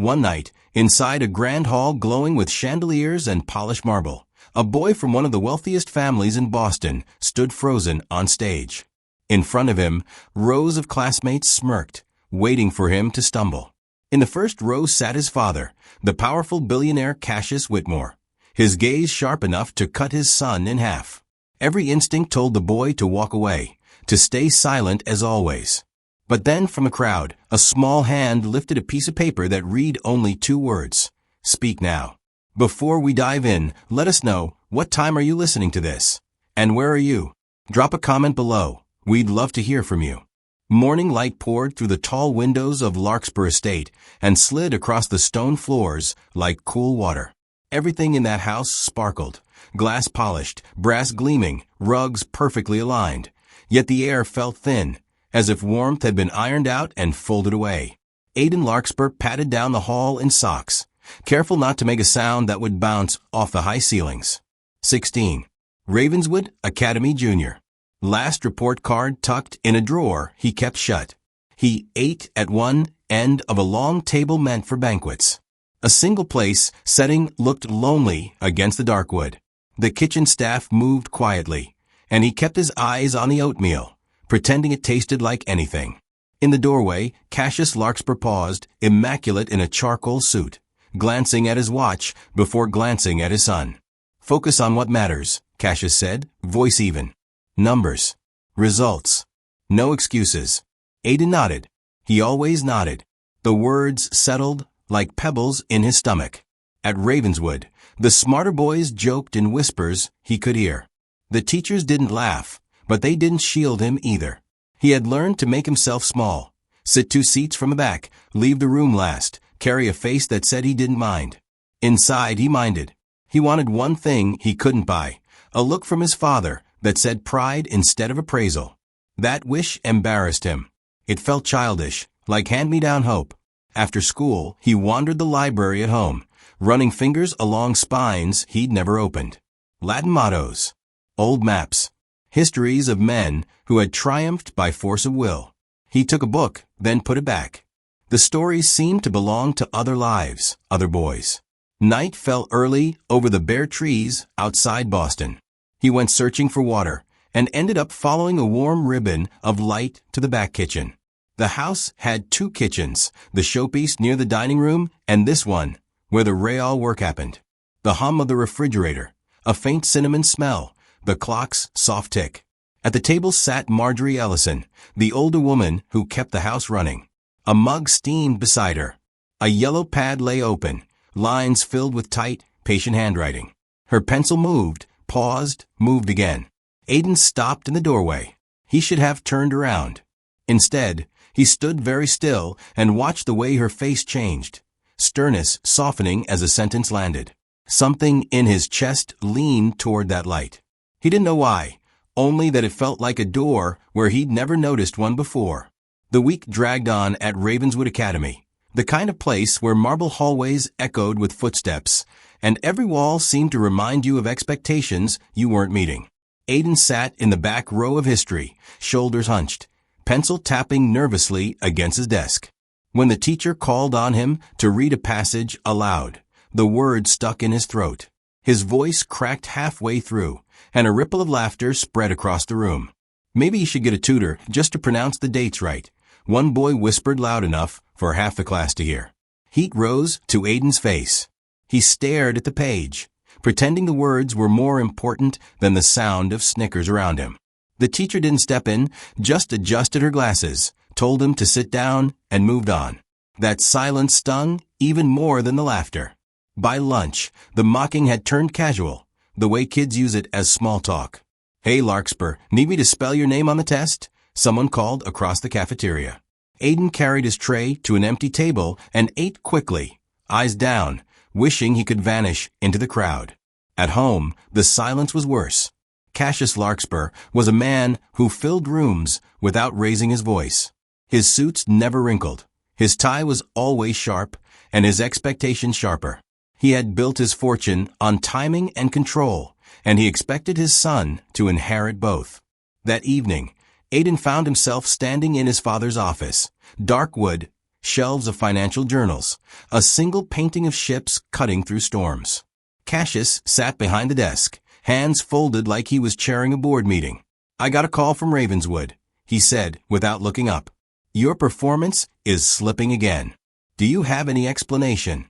One night, inside a grand hall glowing with chandeliers and polished marble, a boy from one of the wealthiest families in Boston stood frozen on stage. In front of him, rows of classmates smirked, waiting for him to stumble. In the first row sat his father, the powerful billionaire Cassius Whitmore, his gaze sharp enough to cut his son in half. Every instinct told the boy to walk away, to stay silent as always. But then from the crowd, a small hand lifted a piece of paper that read only 2 words. Speak now. Before we dive in, let us know, what time are you listening to this? And where are you? Drop a comment below. We'd love to hear from you. Morning light poured through the tall windows of Larkspur Estate and slid across the stone floors like cool water. Everything in that house sparkled, glass polished, brass gleaming, rugs perfectly aligned. Yet the air felt thin, as if warmth had been ironed out and folded away. Aiden Larkspur patted down the hall in socks, careful not to make a sound that would bounce off the high ceilings. 16. Ravenswood Academy Jr. Last report card tucked in a drawer he kept shut. He ate at one end of a long table meant for banquets. A single place setting looked lonely against the dark wood. The kitchen staff moved quietly, and he kept his eyes on the oatmeal, pretending it tasted like anything. In the doorway, Cassius Larkspur paused, immaculate in a charcoal suit, glancing at his watch before glancing at his son. Focus on what matters, Cassius said, voice even. Numbers. Results. No excuses. Aiden nodded. He always nodded. The words settled like pebbles in his stomach. At Ravenswood, the smarter boys joked in whispers he could hear. The teachers didn't laugh, but they didn't shield him either. He had learned to make himself small, sit 2 seats from the back, leave the room last, carry a face that said he didn't mind. Inside, he minded. He wanted one thing he couldn't buy, a look from his father that said pride instead of appraisal. That wish embarrassed him. It felt childish, like hand-me-down hope. After school, he wandered the library at home, running fingers along spines he'd never opened. Latin mottos, old maps, histories of men who had triumphed by force of will. He took a book, then put it back. The stories seemed to belong to other lives, other boys. Night fell early over the bare trees outside Boston. He went searching for water and ended up following a warm ribbon of light to the back kitchen. The house had 2 kitchens, the showpiece near the dining room and this one, where the real work happened. The hum of the refrigerator, a faint cinnamon smell, the clock's soft tick. At the table sat Marjorie Ellison, the older woman who kept the house running. A mug steamed beside her. A yellow pad lay open, lines filled with tight, patient handwriting. Her pencil moved, paused, moved again. Aiden stopped in the doorway. He should have turned around. Instead, he stood very still and watched the way her face changed, sternness softening as a sentence landed. Something in his chest leaned toward that light. He didn't know why, only that it felt like a door where he'd never noticed one before. The week dragged on at Ravenswood Academy, the kind of place where marble hallways echoed with footsteps, and every wall seemed to remind you of expectations you weren't meeting. Aiden sat in the back row of history, shoulders hunched, pencil tapping nervously against his desk. When the teacher called on him to read a passage aloud, the words stuck in his throat. His voice cracked halfway through, and a ripple of laughter spread across the room. Maybe he should get a tutor just to pronounce the dates right. One boy whispered loud enough for half the class to hear. Heat rose to Aiden's face. He stared at the page, pretending the words were more important than the sound of snickers around him. The teacher didn't step in, just adjusted her glasses, told him to sit down, and moved on. That silence stung even more than the laughter. By lunch, the mocking had turned casual, the way kids use it as small talk. "Hey Larkspur, need me to spell your name on the test?" Someone called across the cafeteria. Aiden carried his tray to an empty table and ate quickly, eyes down, wishing he could vanish into the crowd. At home, the silence was worse. Cassius Larkspur was a man who filled rooms without raising his voice. His suits never wrinkled. His tie was always sharp, and his expectations sharper. He had built his fortune on timing and control, and he expected his son to inherit both. That evening, Aiden found himself standing in his father's office, dark wood, shelves of financial journals, a single painting of ships cutting through storms. Cassius sat behind the desk, hands folded like he was chairing a board meeting. "I got a call from Ravenswood," he said without looking up. "Your performance is slipping again. Do you have any explanation?"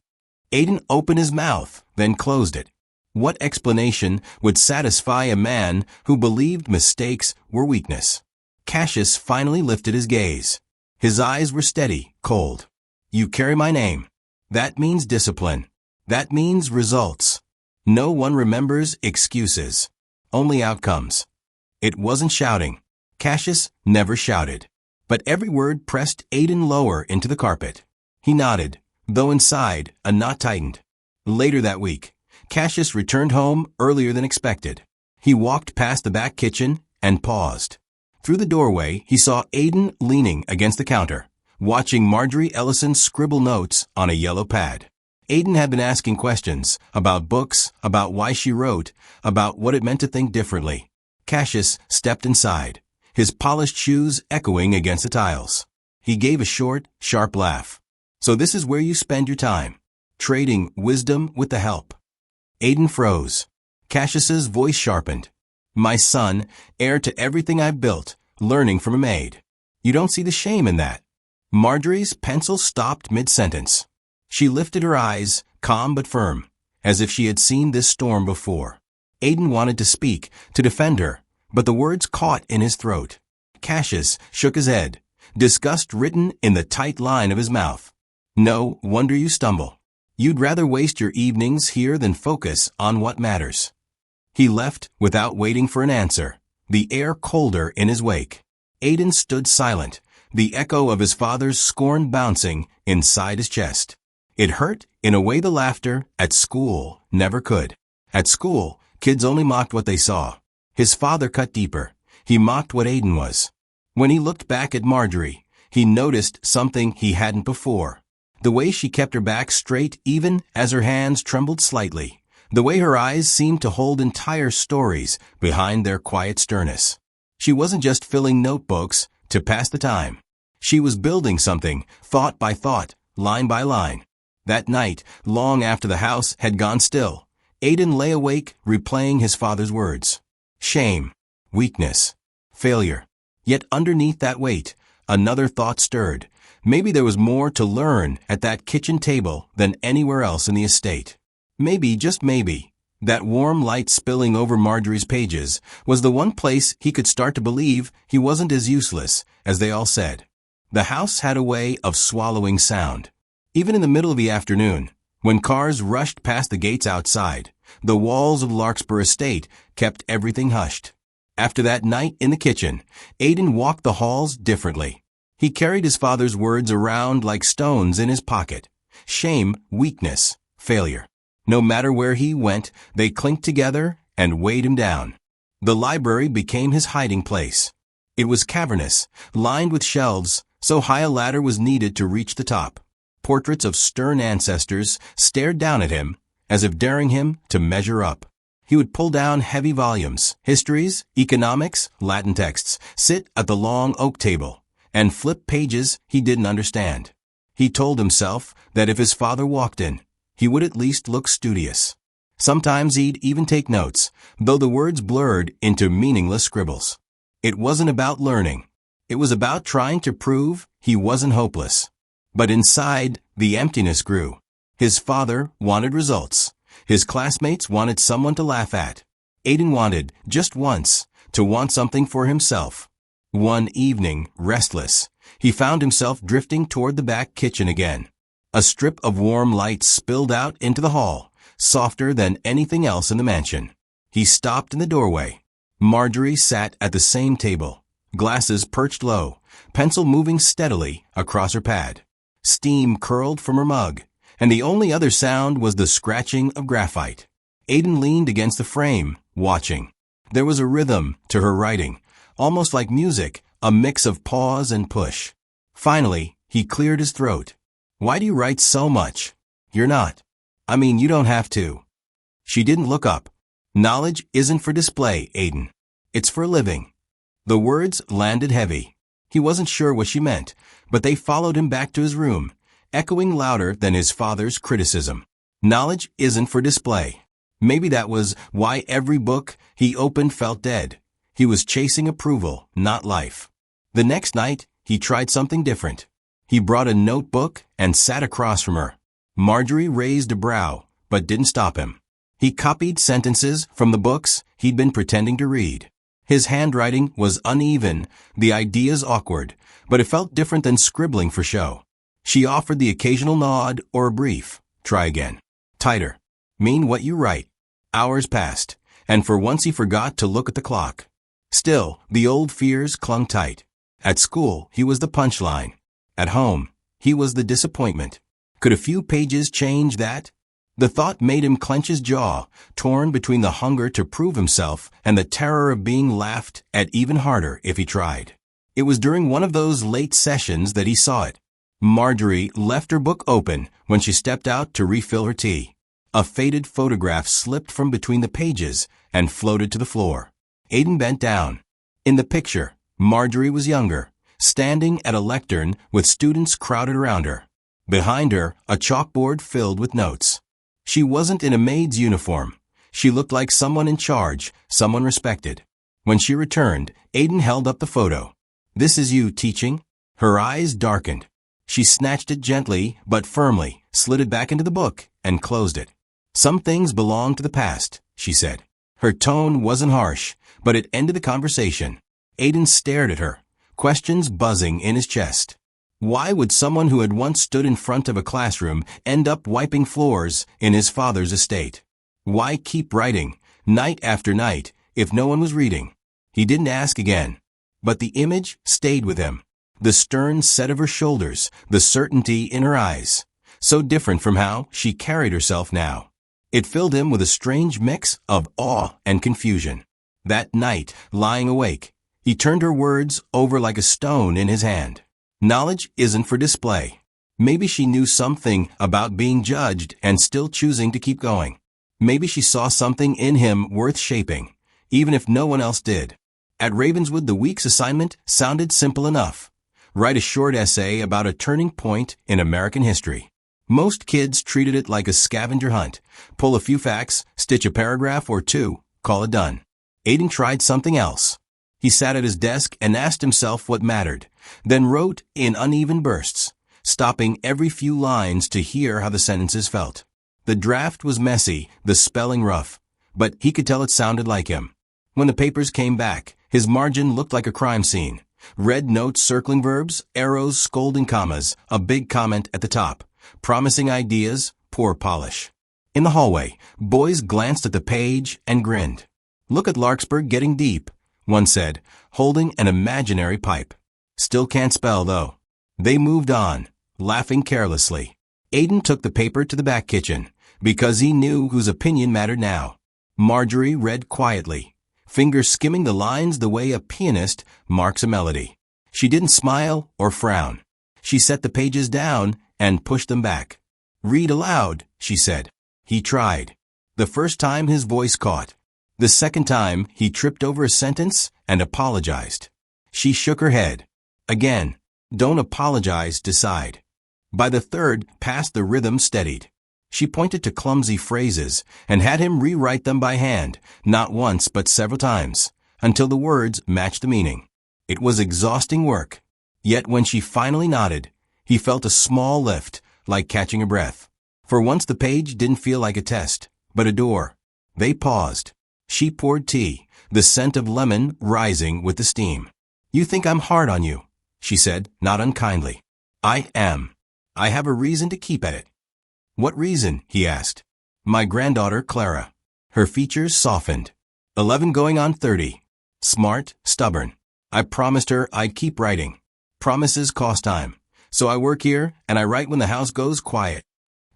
Aiden opened his mouth, then closed it. What explanation would satisfy a man who believed mistakes were weakness? Cassius finally lifted his gaze. His eyes were steady, cold. "You carry my name. That means discipline. That means results. No one remembers excuses, only outcomes." It wasn't shouting. Cassius never shouted. But every word pressed Aiden lower into the carpet. He nodded, though inside a knot tightened. Later that week, Cassius returned home earlier than expected. He walked past the back kitchen and paused. Through the doorway, he saw Aiden leaning against the counter, watching Marjorie Ellison scribble notes on a yellow pad. Aiden had been asking questions about books, about why she wrote, about what it meant to think differently. Cassius stepped inside, his polished shoes echoing against the tiles. He gave a short, sharp laugh. "So this is where you spend your time, trading wisdom with the help." Aiden froze. Cassius's voice sharpened. "My son, heir to everything I've built, learning from a maid. You don't see the shame in that." Marjorie's pencil stopped mid-sentence. She lifted her eyes, calm but firm, as if she had seen this storm before. Aiden wanted to speak, to defend her, but the words caught in his throat. Cassius shook his head, disgust written in the tight line of his mouth. "No wonder you stumble. You'd rather waste your evenings here than focus on what matters." He left without waiting for an answer, the air colder in his wake. Aiden stood silent, the echo of his father's scorn bouncing inside his chest. It hurt in a way the laughter at school never could. At school, kids only mocked what they saw. His father cut deeper. He mocked what Aiden was. When he looked back at Marjorie, he noticed something he hadn't before. The way she kept her back straight even as her hands trembled slightly. The way her eyes seemed to hold entire stories behind their quiet sternness. She wasn't just filling notebooks to pass the time. She was building something, thought by thought, line by line. That night, long after the house had gone still, Aiden lay awake replaying his father's words. Shame, weakness, failure. Yet underneath that weight, another thought stirred. Maybe there was more to learn at that kitchen table than anywhere else in the estate. Maybe, just maybe, that warm light spilling over Marjorie's pages was the one place he could start to believe he wasn't as useless as they all said. The house had a way of swallowing sound. Even in the middle of the afternoon, when cars rushed past the gates outside, the walls of Larkspur Estate kept everything hushed. After that night in the kitchen, Aiden walked the halls differently. He carried his father's words around like stones in his pocket. Shame, weakness, failure. No matter where he went, they clinked together and weighed him down. The library became his hiding place. It was cavernous, lined with shelves, so high a ladder was needed to reach the top. Portraits of stern ancestors stared down at him, as if daring him to measure up. He would pull down heavy volumes, histories, economics, Latin texts, sit at the long oak table, and flip pages he didn't understand. He told himself that if his father walked in, he would at least look studious. Sometimes he'd even take notes, though the words blurred into meaningless scribbles. It wasn't about learning. It was about trying to prove he wasn't hopeless. But inside, the emptiness grew. His father wanted results. His classmates wanted someone to laugh at. Aiden wanted, just once, to want something for himself. One evening, restless, he found himself drifting toward the back kitchen again. A strip of warm light spilled out into the hall, softer than anything else in the mansion. He stopped in the doorway. Marjorie sat at the same table, glasses perched low, pencil moving steadily across her pad. Steam curled from her mug, and the only other sound was the scratching of graphite. Aiden leaned against the frame, watching. There was a rhythm to her writing, almost like music, a mix of pause and push. Finally, he cleared his throat. "Why do you write so much?" "You're not. I mean, you don't have to." She didn't look up. "Knowledge isn't for display, Aiden. It's for living." The words landed heavy. He wasn't sure what she meant, but they followed him back to his room, echoing louder than his father's criticism. Knowledge isn't for display. Maybe that was why every book he opened felt dead. He was chasing approval, not life. The next night, he tried something different. He brought a notebook and sat across from her. Marjorie raised a brow, but didn't stop him. He copied sentences from the books he'd been pretending to read. His handwriting was uneven, the ideas awkward, but it felt different than scribbling for show. She offered the occasional nod or a brief. Try again. Tighter. Mean what you write. Hours passed, and for once he forgot to look at the clock. Still, the old fears clung tight. At school, he was the punchline. At home, he was the disappointment. Could a few pages change that? The thought made him clench his jaw, torn between the hunger to prove himself and the terror of being laughed at even harder if he tried. It was during one of those late sessions that he saw it. Marjorie left her book open when she stepped out to refill her tea. A faded photograph slipped from between the pages and floated to the floor. Aiden bent down. In the picture, Marjorie was younger, standing at a lectern with students crowded around her. Behind her, a chalkboard filled with notes. She wasn't in a maid's uniform. She looked like someone in charge, someone respected. When she returned, Aiden held up the photo. "This is you teaching?" Her eyes darkened. She snatched it gently but firmly, slid it back into the book, and closed it. "Some things belong to the past," she said. Her tone wasn't harsh, but it ended the conversation. Aiden stared at her, questions buzzing in his chest. Why would someone who had once stood in front of a classroom end up wiping floors in his father's estate? Why keep writing, night after night, if no one was reading? He didn't ask again. But the image stayed with him. The stern set of her shoulders, the certainty in her eyes. So different from how she carried herself now. It filled him with a strange mix of awe and confusion. That night, lying awake, he turned her words over like a stone in his hand. Knowledge isn't for display. Maybe she knew something about being judged and still choosing to keep going. Maybe she saw something in him worth shaping, even if no one else did. At Ravenswood, the week's assignment sounded simple enough. Write a short essay about a turning point in American history. Most kids treated it like a scavenger hunt. Pull a few facts, stitch a paragraph or two, call it done. Aiden tried something else. He sat at his desk and asked himself what mattered, then wrote in uneven bursts, stopping every few lines to hear how the sentences felt. The draft was messy, the spelling rough, but he could tell it sounded like him. When the papers came back, his margin looked like a crime scene. Red notes circling verbs, arrows scolding commas, a big comment at the top. Promising ideas, poor polish. In the hallway, boys glanced at the page and grinned. "Look at Larkspur getting deep," one said, holding an imaginary pipe. "Still can't spell, though." They moved on, laughing carelessly. Aiden took the paper to the back kitchen, because he knew whose opinion mattered now. Marjorie read quietly, fingers skimming the lines the way a pianist marks a melody. She didn't smile or frown. She set the pages down and pushed them back. "Read aloud," she said. He tried. The first time his voice caught. The second time he tripped over a sentence and apologized. She shook her head. Again, "Don't apologize, decide." By the third pass the rhythm steadied. She pointed to clumsy phrases and had him rewrite them by hand, not once but several times, until the words matched the meaning. It was exhausting work. Yet when she finally nodded, he felt a small lift, like catching a breath. For once the page didn't feel like a test, but a door. They paused. She poured tea, the scent of lemon rising with the steam. "You think I'm hard on you," she said, not unkindly. "I am. I have a reason to keep at it." "What reason?" he asked. "My granddaughter, Clara." Her features softened. 11 going on 30. Smart, stubborn. I promised her I'd keep writing. Promises cost time. So I work here, and I write when the house goes quiet.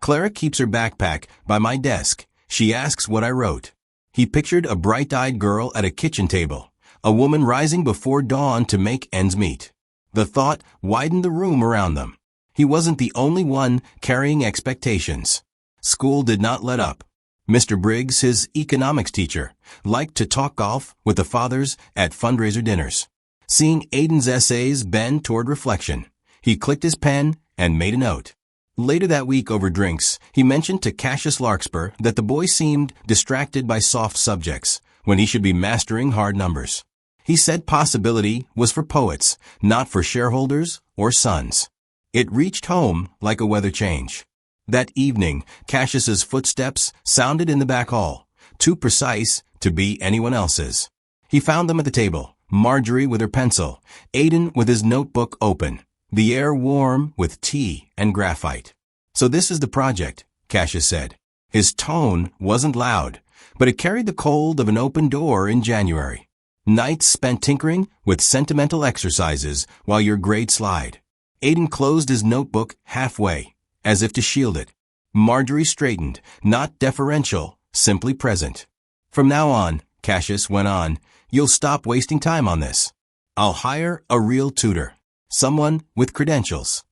Clara keeps her backpack by my desk. She asks what I wrote. He pictured a bright-eyed girl at a kitchen table, a woman rising before dawn to make ends meet. The thought widened the room around them. He wasn't the only one carrying expectations. School did not let up. Mr. Briggs, his economics teacher, liked to talk golf with the fathers at fundraiser dinners. seeing Aiden's essays bend toward reflection. He clicked his pen and made a note. Later that week over drinks, he mentioned to Cassius Larkspur that the boy seemed distracted by soft subjects when he should be mastering hard numbers. He said possibility was for poets, not for shareholders or sons. It reached home like a weather change. That evening, Cassius's footsteps sounded in the back hall, too precise to be anyone else's. He found them at the table, Marjorie with her pencil, Aiden with his notebook open, the air warm with tea and graphite. "So this is the project," Cassius said. His tone wasn't loud, but it carried the cold of an open door in January. "Nights spent tinkering with sentimental exercises while your grades slide." Aiden closed his notebook halfway, as if to shield it. Marjorie straightened, not deferential, simply present. "From now on," Cassius went on, "you'll stop wasting time on this. I'll hire a real tutor, someone with credentials."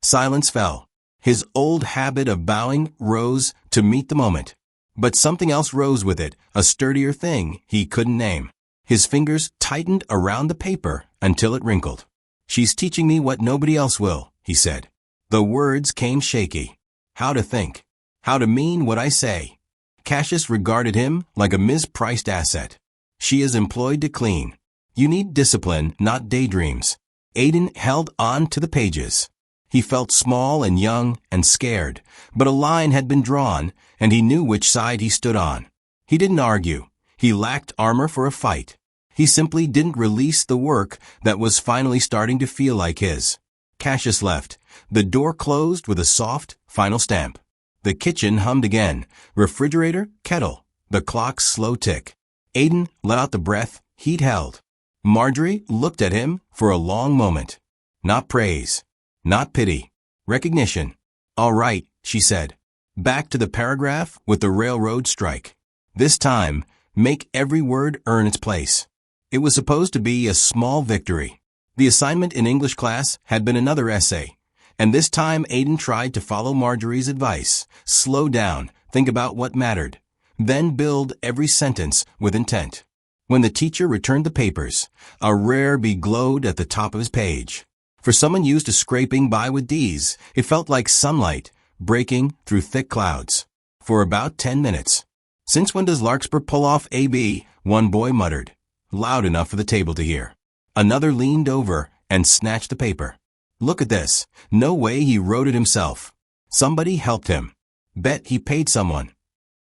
Silence fell. His old habit of bowing rose to meet the moment. But something else rose with it, a sturdier thing he couldn't name. His fingers tightened around the paper until it wrinkled. "She's teaching me what nobody else will," he said. The words came shaky. "How to think. How to mean what I say." Cassius regarded him like a mispriced asset. "She is employed to clean. You need discipline, not daydreams." Aiden held on to the pages. He felt small and young and scared, but a line had been drawn, and he knew which side he stood on. He didn't argue. He lacked armor for a fight. He simply didn't release the work that was finally starting to feel like his. Cassius left. The door closed with a soft, final stamp. The kitchen hummed again. Refrigerator, kettle, the clock's slow tick. Aiden let out the breath he'd held. Marjorie looked at him for a long moment. Not praise. Not pity. Recognition. "All right," she said. "Back to the paragraph with the railroad strike. This time, make every word earn its place." It was supposed to be a small victory. The assignment in English class had been another essay, and this time Aiden tried to follow Marjorie's advice. Slow down, think about what mattered, then build every sentence with intent. When the teacher returned the papers, a rare bee glowed at the top of his page. For someone used to scraping by with D's, it felt like sunlight breaking through thick clouds. For about 10 minutes. "Since when does Larkspur pull off AB?" one boy muttered, loud enough for the table to hear. Another leaned over and snatched the paper. "Look at this. No way he wrote it himself. Somebody helped him. Bet he paid someone."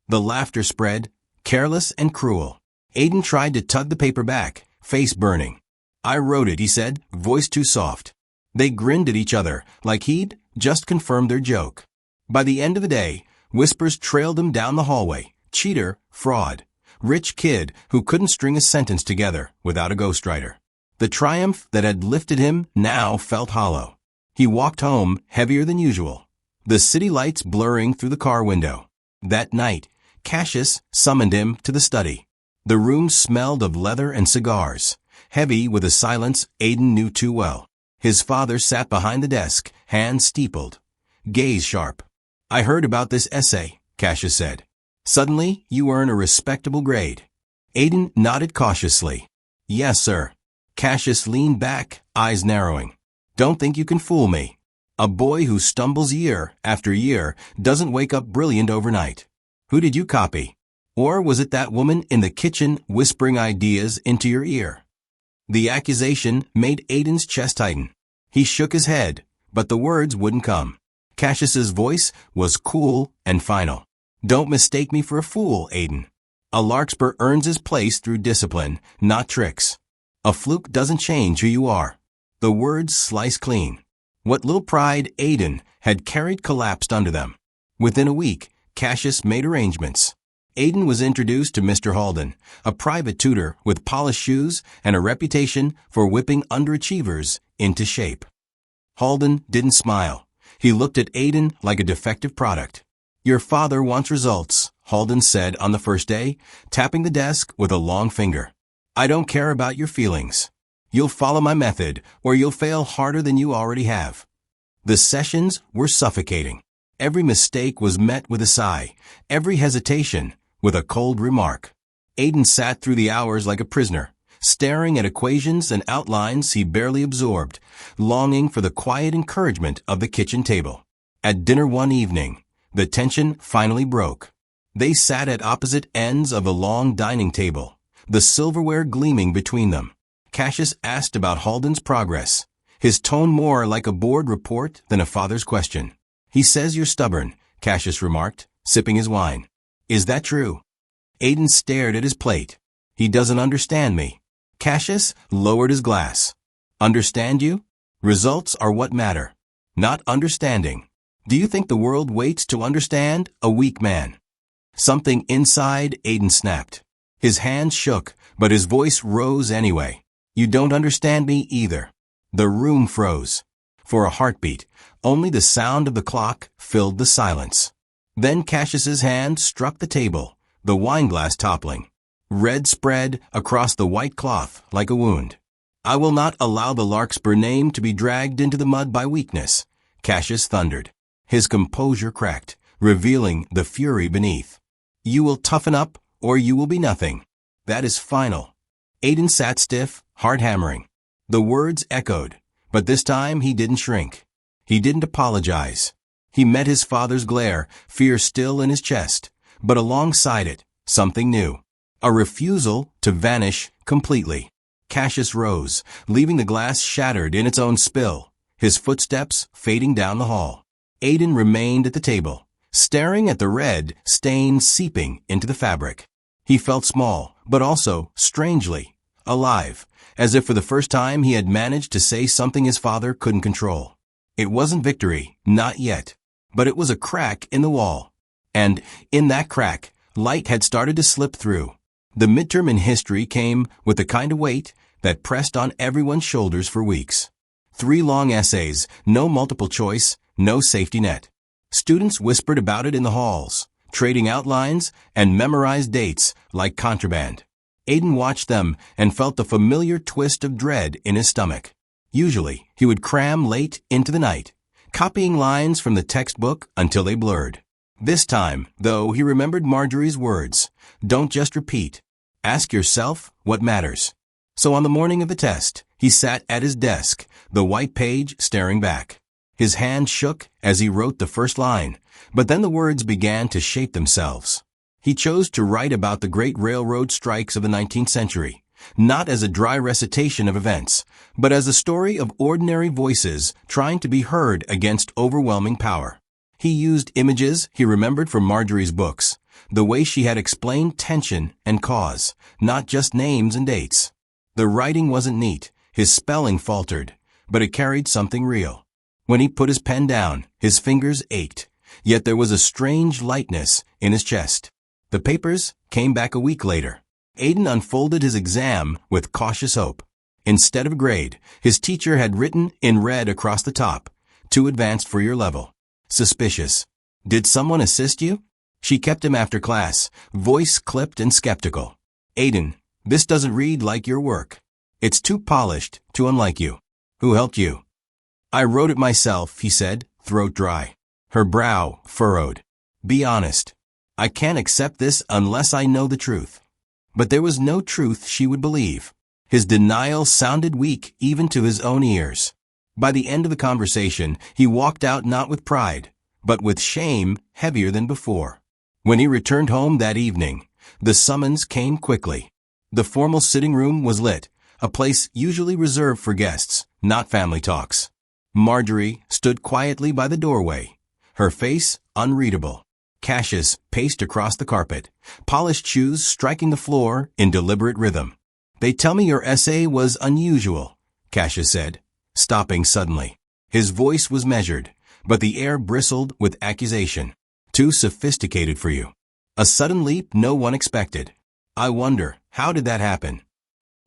The laughter spread, careless and cruel. Aiden tried to tug the paper back, face burning. "I wrote it," he said, voice too soft. They grinned at each other, like he'd just confirmed their joke. By the end of the day, whispers trailed him down the hallway. Cheater, fraud, rich kid who couldn't string a sentence together without a ghostwriter. The triumph that had lifted him now felt hollow. He walked home heavier than usual, the city lights blurring through the car window. That night, Cassius summoned him to the study. The room smelled of leather and cigars, heavy with a silence Aiden knew too well. His father sat behind the desk, hands steepled, gaze sharp. "I heard about this essay," Cassius said. "Suddenly, you earn a respectable grade." Aiden nodded cautiously. "Yes, sir." Cassius leaned back, eyes narrowing. "Don't think you can fool me. A boy who stumbles year after year doesn't wake up brilliant overnight. Who did you copy? Or was it that woman in the kitchen whispering ideas into your ear?" The accusation made Aiden's chest tighten. He shook his head, but the words wouldn't come. Cassius's voice was cool and final. "Don't mistake me for a fool, Aiden. A Larkspur earns his place through discipline, not tricks. A fluke doesn't change who you are." The words sliced clean. What little pride Aiden had carried collapsed under them. Within a week, Cassius made arrangements. Aiden was introduced to Mr. Halden, a private tutor with polished shoes and a reputation for whipping underachievers into shape. Halden didn't smile. He looked at Aiden like a defective product. "Your father wants results," Halden said on the first day, tapping the desk with a long finger. "I don't care about your feelings. You'll follow my method, or you'll fail harder than you already have." The sessions were suffocating. Every mistake was met with a sigh, every hesitation with a cold remark. Aiden sat through the hours like a prisoner, staring at equations and outlines he barely absorbed, longing for the quiet encouragement of the kitchen table. At dinner one evening, the tension finally broke. They sat at opposite ends of a long dining table, the silverware gleaming between them. Cassius asked about Halden's progress, his tone more like a board report than a father's question. "He says you're stubborn," Cassius remarked, sipping his wine. "Is that true?" Aiden stared at his plate. "He doesn't understand me." Cassius lowered his glass. "Understand you? Results are what matter, not understanding. Do you think the world waits to understand a weak man?" Something inside Aiden snapped. His hands shook, but his voice rose anyway. "You don't understand me either." The room froze. For a heartbeat, only the sound of the clock filled the silence. Then Cassius's hand struck the table, the wineglass toppling. Red spread across the white cloth like a wound. "I will not allow the Larkspur name to be dragged into the mud by weakness," Cassius thundered. His composure cracked, revealing the fury beneath. "You will toughen up, or you will be nothing. That is final." Aiden sat stiff, heart hammering. The words echoed, but this time he didn't shrink. He didn't apologize. He met his father's glare, fear still in his chest, but alongside it, something new. A refusal to vanish completely. Cassius rose, leaving the glass shattered in its own spill, his footsteps fading down the hall. Aiden remained at the table, staring at the red stain seeping into the fabric. He felt small, but also, strangely, alive, as if for the first time he had managed to say something his father couldn't control. It wasn't victory, not yet, but it was a crack in the wall. And, in that crack, light had started to slip through. The midterm in history came with the kind of weight that pressed on everyone's shoulders for weeks. 3 long essays, no multiple choice, no safety net. Students whispered about it in the halls, trading outlines and memorized dates like contraband. Aiden watched them and felt the familiar twist of dread in his stomach. Usually, he would cram late into the night, copying lines from the textbook until they blurred. This time, though, he remembered Marjorie's words, "Don't just repeat. Ask yourself what matters." So on the morning of the test, he sat at his desk, the white page staring back. His hand shook as he wrote the first line, but then the words began to shape themselves. He chose to write about the great railroad strikes of the 19th century, not as a dry recitation of events, but as a story of ordinary voices trying to be heard against overwhelming power. He used images he remembered from Marjorie's books, the way she had explained tension and cause, not just names and dates. The writing wasn't neat, his spelling faltered, but it carried something real. When he put his pen down, his fingers ached, yet there was a strange lightness in his chest. The papers came back a week later. Aiden unfolded his exam with cautious hope. Instead of a grade, his teacher had written in red across the top, "Too advanced for your level." Suspicious. "Did someone assist you?" She kept him after class, voice clipped and skeptical. "Aiden, this doesn't read like your work. It's too polished, too unlike you. Who helped you?" "I wrote it myself," he said, throat dry. Her brow furrowed. "Be honest. I can't accept this unless I know the truth." But there was no truth she would believe. His denial sounded weak even to his own ears. By the end of the conversation, he walked out not with pride, but with shame heavier than before. When he returned home that evening, the summons came quickly. The formal sitting room was lit, a place usually reserved for guests, not family talks. Marjorie stood quietly by the doorway, her face unreadable. Cassius paced across the carpet, polished shoes striking the floor in deliberate rhythm. "They tell me your essay was unusual," Cassius said, stopping suddenly. His voice was measured, but the air bristled with accusation. "Too sophisticated for you." A sudden leap no one expected. "I wonder, how did that happen?"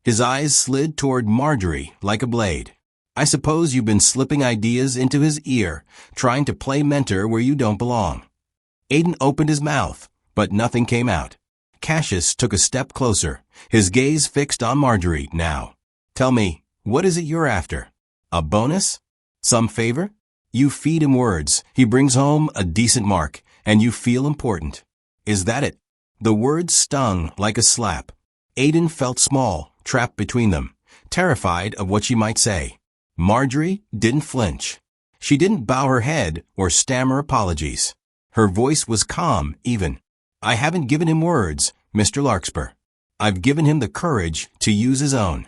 His eyes slid toward Marjorie like a blade. "I suppose you've been slipping ideas into his ear, trying to play mentor where you don't belong." Aiden opened his mouth, but nothing came out. Cassius took a step closer, his gaze fixed on Marjorie now. "Tell me, what is it you're after? A bonus? Some favor? You feed him words, he brings home a decent mark, and you feel important. Is that it?" The words stung like a slap. Aiden felt small, trapped between them, terrified of what she might say. Marjorie didn't flinch. She didn't bow her head or stammer apologies. Her voice was calm, even. "I haven't given him words, Mr. Larkspur. I've given him the courage to use his own."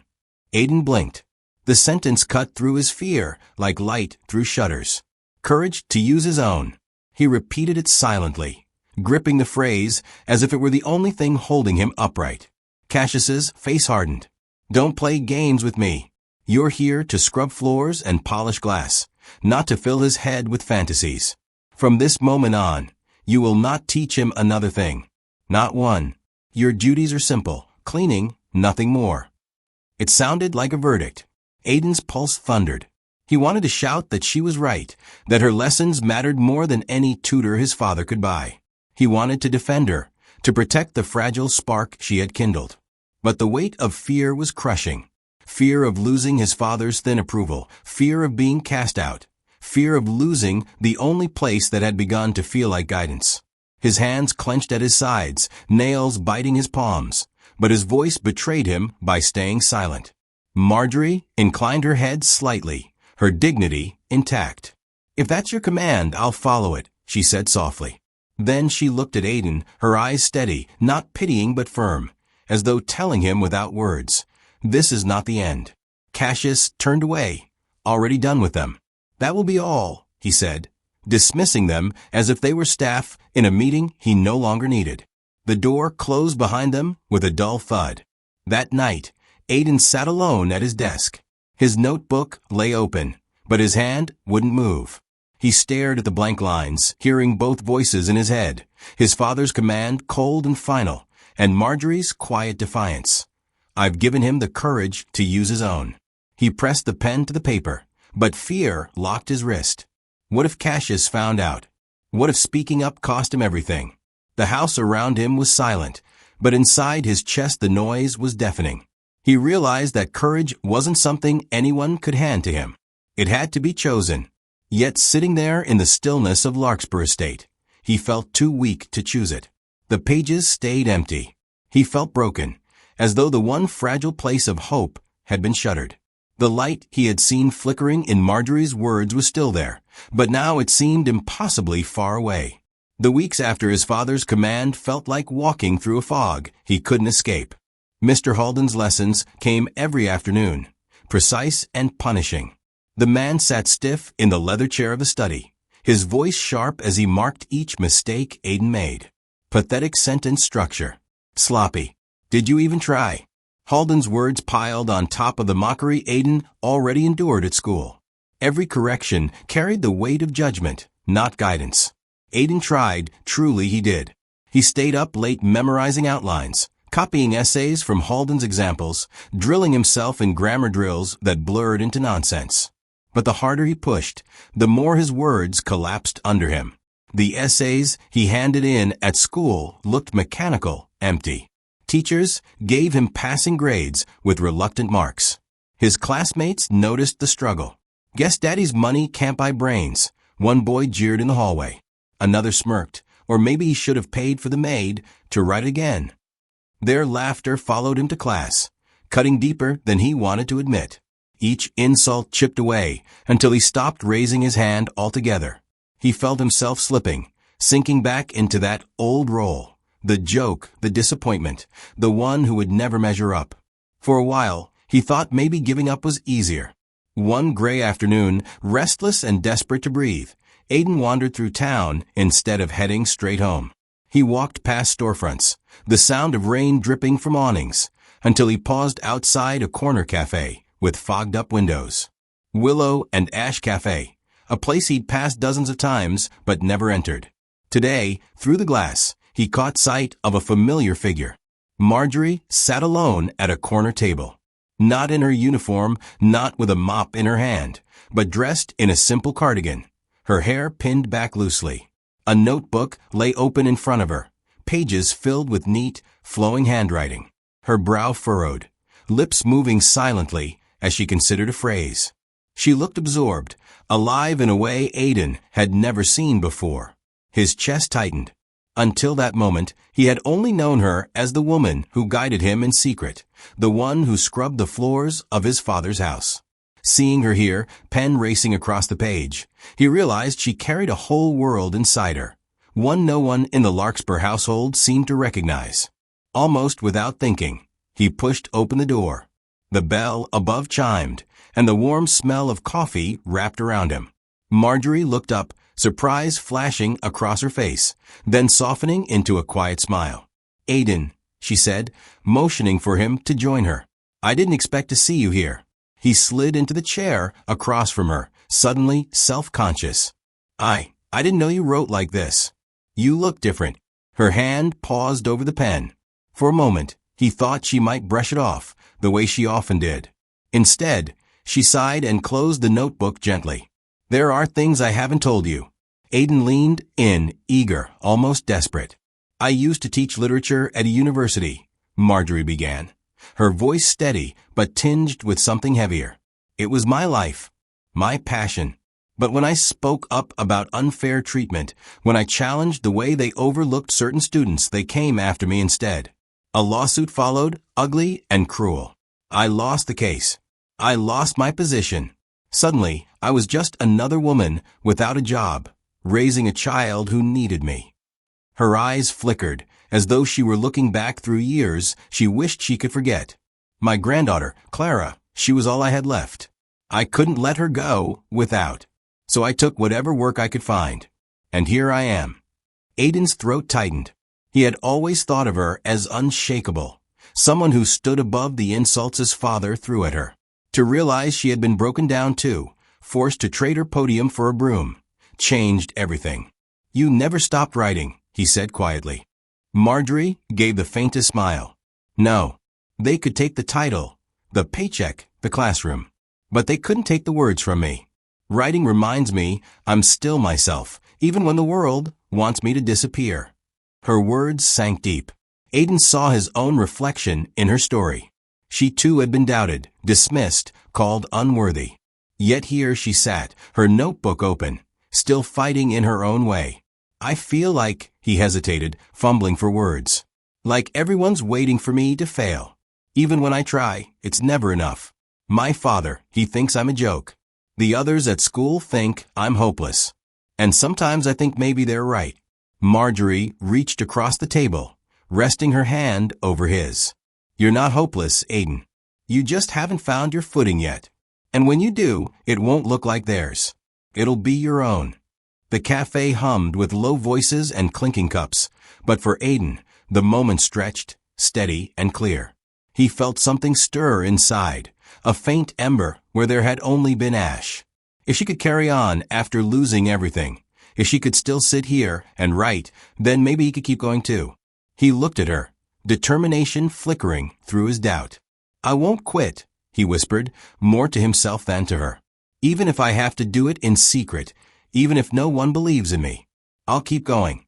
Aiden blinked. The sentence cut through his fear like light through shutters. Courage to use his own. He repeated it silently, gripping the phrase as if it were the only thing holding him upright. Cassius's face hardened. "Don't play games with me. You're here to scrub floors and polish glass, not to fill his head with fantasies. From this moment on, you will not teach him another thing. Not one. Your duties are simple, cleaning, nothing more." It sounded like a verdict. Aiden's pulse thundered. He wanted to shout that she was right, that her lessons mattered more than any tutor his father could buy. He wanted to defend her, to protect the fragile spark she had kindled. But the weight of fear was crushing. Fear of losing his father's thin approval, fear of being cast out, fear of losing the only place that had begun to feel like guidance. His hands clenched at his sides, nails biting his palms, but his voice betrayed him by staying silent. Marjorie inclined her head slightly, her dignity intact. "If that's your command, I'll follow it," she said softly. Then she looked at Aiden, her eyes steady, not pitying but firm, as though telling him without words, "This is not the end." Cassius turned away, already done with them. "That will be all," he said, dismissing them as if they were staff in a meeting he no longer needed. The door closed behind them with a dull thud. That night, Aiden sat alone at his desk. His notebook lay open, but his hand wouldn't move. He stared at the blank lines, hearing both voices in his head, his father's command cold and final, and Marjorie's quiet defiance. "I've given him the courage to use his own." He pressed the pen to the paper, but fear locked his wrist. What if Cassius found out? What if speaking up cost him everything? The house around him was silent, but inside his chest the noise was deafening. He realized that courage wasn't something anyone could hand to him. It had to be chosen. Yet sitting there in the stillness of Larkspur Estate, he felt too weak to choose it. The pages stayed empty. He felt broken, as though the one fragile place of hope had been shuttered. The light he had seen flickering in Marjorie's words was still there, but now it seemed impossibly far away. The weeks after his father's command felt like walking through a fog he couldn't escape. Mr. Halden's lessons came every afternoon, precise and punishing. The man sat stiff in the leather chair of the study, his voice sharp as he marked each mistake Aiden made. Pathetic sentence structure. Sloppy. "Did you even try?" Halden's words piled on top of the mockery Aiden already endured at school. Every correction carried the weight of judgment, not guidance. Aiden tried, truly he did. He stayed up late memorizing outlines, copying essays from Halden's examples, drilling himself in grammar drills that blurred into nonsense. But the harder he pushed, the more his words collapsed under him. The essays he handed in at school looked mechanical, empty. Teachers gave him passing grades with reluctant marks. His classmates noticed the struggle. "Guess Daddy's money can't buy brains," one boy jeered in the hallway. Another smirked, or maybe he should have paid for the maid to write again. Their laughter followed him to class, cutting deeper than he wanted to admit. Each insult chipped away until he stopped raising his hand altogether. He felt himself slipping, sinking back into that old role, the joke, the disappointment, the one who would never measure up. For a while, he thought maybe giving up was easier. One gray afternoon, restless and desperate to breathe, Aiden wandered through town instead of heading straight home. He walked past storefronts, the sound of rain dripping from awnings, until he paused outside a corner cafe with fogged-up windows. Willow and Ash Cafe, a place he'd passed dozens of times but never entered. Today, through the glass, he caught sight of a familiar figure. Marjorie sat alone at a corner table. Not in her uniform, not with a mop in her hand, but dressed in a simple cardigan, her hair pinned back loosely. A notebook lay open in front of her, pages filled with neat, flowing handwriting. Her brow furrowed, lips moving silently as she considered a phrase. She looked absorbed, alive in a way Aiden had never seen before. His chest tightened. Until that moment, he had only known her as the woman who guided him in secret, the one who scrubbed the floors of his father's house. Seeing her here, pen racing across the page, he realized she carried a whole world inside her, one no one in the Larkspur household seemed to recognize. Almost without thinking, he pushed open the door. The bell above chimed, and the warm smell of coffee wrapped around him. Marjorie looked up, surprise flashing across her face, then softening into a quiet smile. "Aiden," she said, motioning for him to join her. "I didn't expect to see you here." He slid into the chair across from her, suddenly self-conscious. I didn't know you wrote like this. You look different." Her hand paused over the pen. For a moment, he thought she might brush it off, the way she often did. Instead, she sighed and closed the notebook gently. "There are things I haven't told you." Aiden leaned in, eager, almost desperate. "I used to teach literature at a university," Marjorie began, her voice steady but tinged with something heavier. "It was my life, my passion. But when I spoke up about unfair treatment, when I challenged the way they overlooked certain students, they came after me instead. A lawsuit followed, ugly and cruel. I lost the case. I lost my position. Suddenly, I was just another woman without a job, raising a child who needed me." Her eyes flickered, as though she were looking back through years she wished she could forget. "My granddaughter, Clara, she was all I had left. I couldn't let her go without. So I took whatever work I could find. And here I am." Aiden's throat tightened. He had always thought of her as unshakable, someone who stood above the insults his father threw at her. To realize she had been broken down too, forced to trade her podium for a broom, changed everything. "You never stopped writing," he said quietly. Marjorie gave the faintest smile. "No, they could take the title, the paycheck, the classroom, but they couldn't take the words from me. Writing reminds me I'm still myself, even when the world wants me to disappear." Her words sank deep. Aiden saw his own reflection in her story. She too had been doubted, dismissed, called unworthy. Yet here she sat, her notebook open, still fighting in her own way. "I feel like," he hesitated, fumbling for words, "like everyone's waiting for me to fail. Even when I try, it's never enough. My father, he thinks I'm a joke. The others at school think I'm hopeless. And sometimes I think maybe they're right." Marjorie reached across the table, resting her hand over his. "You're not hopeless, Aiden. You just haven't found your footing yet. And when you do, it won't look like theirs. It'll be your own." The cafe hummed with low voices and clinking cups, but for Aiden, the moment stretched, steady and clear. He felt something stir inside, a faint ember where there had only been ash. If she could carry on after losing everything, if she could still sit here and write, then maybe he could keep going too. He looked at her, determination flickering through his doubt. "I won't quit," he whispered, more to himself than to her. "Even if I have to do it in secret, even if no one believes in me, I'll keep going."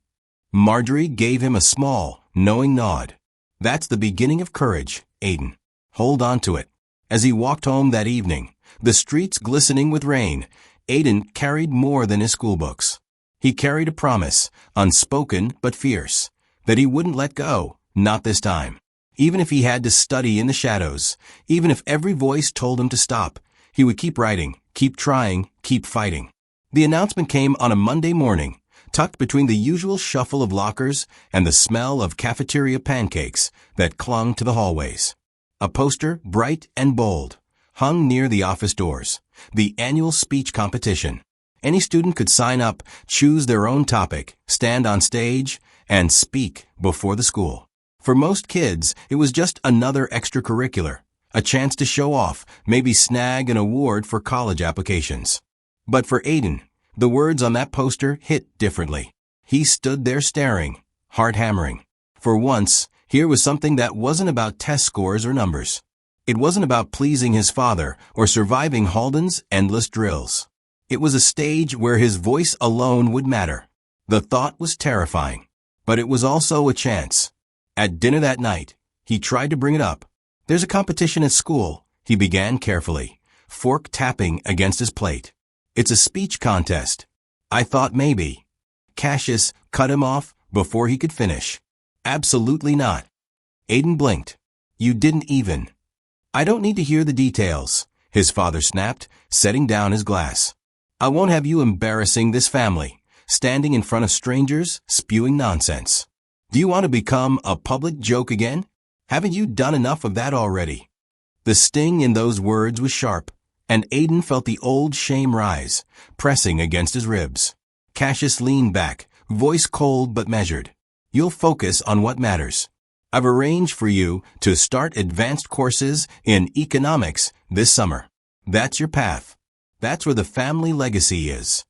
Marjorie gave him a small, knowing nod. "That's the beginning of courage, Aiden. Hold on to it." As he walked home that evening, the streets glistening with rain, Aiden carried more than his schoolbooks. He carried a promise, unspoken but fierce, that he wouldn't let go, not this time. Even if he had to study in the shadows, even if every voice told him to stop, he would keep writing, keep trying, keep fighting. The announcement came on a Monday morning, tucked between the usual shuffle of lockers and the smell of cafeteria pancakes that clung to the hallways. A poster, bright and bold, hung near the office doors. The annual speech competition. Any student could sign up, choose their own topic, stand on stage, and speak before the school. For most kids, it was just another extracurricular, a chance to show off, maybe snag an award for college applications. But for Aiden, the words on that poster hit differently. He stood there staring, heart hammering. For once, here was something that wasn't about test scores or numbers. It wasn't about pleasing his father or surviving Halden's endless drills. It was a stage where his voice alone would matter. The thought was terrifying, but it was also a chance. At dinner that night, he tried to bring it up. "There's a competition at school," he began carefully, fork tapping against his plate. "It's a speech contest. I thought maybe." Cassius cut him off before he could finish. Absolutely not. Aiden blinked. You didn't even. I don't need to hear the details, his father snapped, setting down his glass. I won't have you embarrassing this family, standing in front of strangers, spewing nonsense. Do you want to become a public joke again? Haven't you done enough of that already? The sting in those words was sharp, and Aiden felt the old shame rise, pressing against his ribs. Cassius leaned back, voice cold but measured. You'll focus on what matters. I've arranged for you to start advanced courses in economics this summer. That's your path. That's where the family legacy is.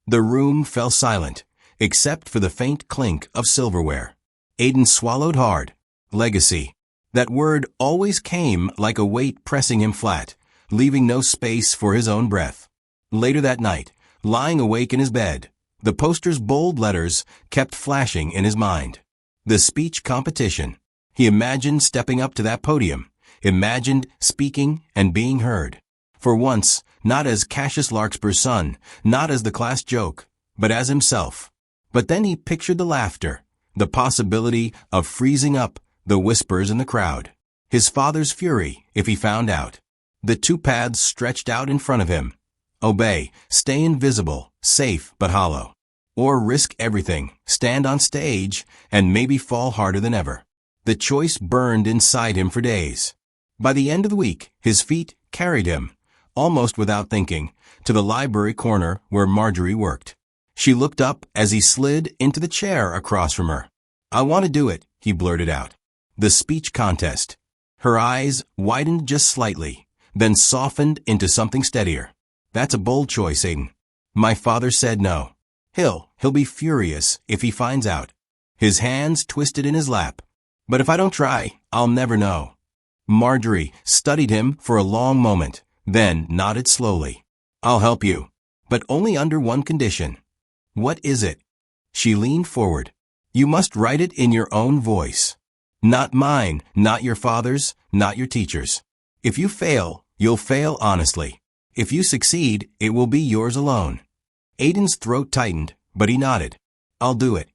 The room fell silent, except for the faint clink of silverware. Aiden swallowed hard. Legacy. That word always came like a weight pressing him flat, leaving no space for his own breath. Later that night, lying awake in his bed, the poster's bold letters kept flashing in his mind. The speech competition. He imagined stepping up to that podium, imagined speaking and being heard. For once, not as Cassius Larkspur's son, not as the class joke, but as himself. But then he pictured the laughter, the possibility of freezing up, the whispers in the crowd. His father's fury if he found out. The two paths stretched out in front of him. Obey, stay invisible, safe but hollow. Or risk everything, stand on stage, and maybe fall harder than ever. The choice burned inside him for days. By the end of the week, his feet carried him, almost without thinking, to the library corner where Marjorie worked. She looked up as he slid into the chair across from her. I want to do it, he blurted out. The speech contest. Her eyes widened just slightly, then softened into something steadier. That's a bold choice, Aiden. My father said no. He'll be furious if he finds out. His hands twisted in his lap. But if I don't try, I'll never know. Marjorie studied him for a long moment, then nodded slowly. I'll help you, but only under one condition. What is it? She leaned forward. You must write it in your own voice. Not mine, not your father's, not your teacher's. If you fail, you'll fail honestly. If you succeed, it will be yours alone. Aiden's throat tightened, but he nodded. I'll do it.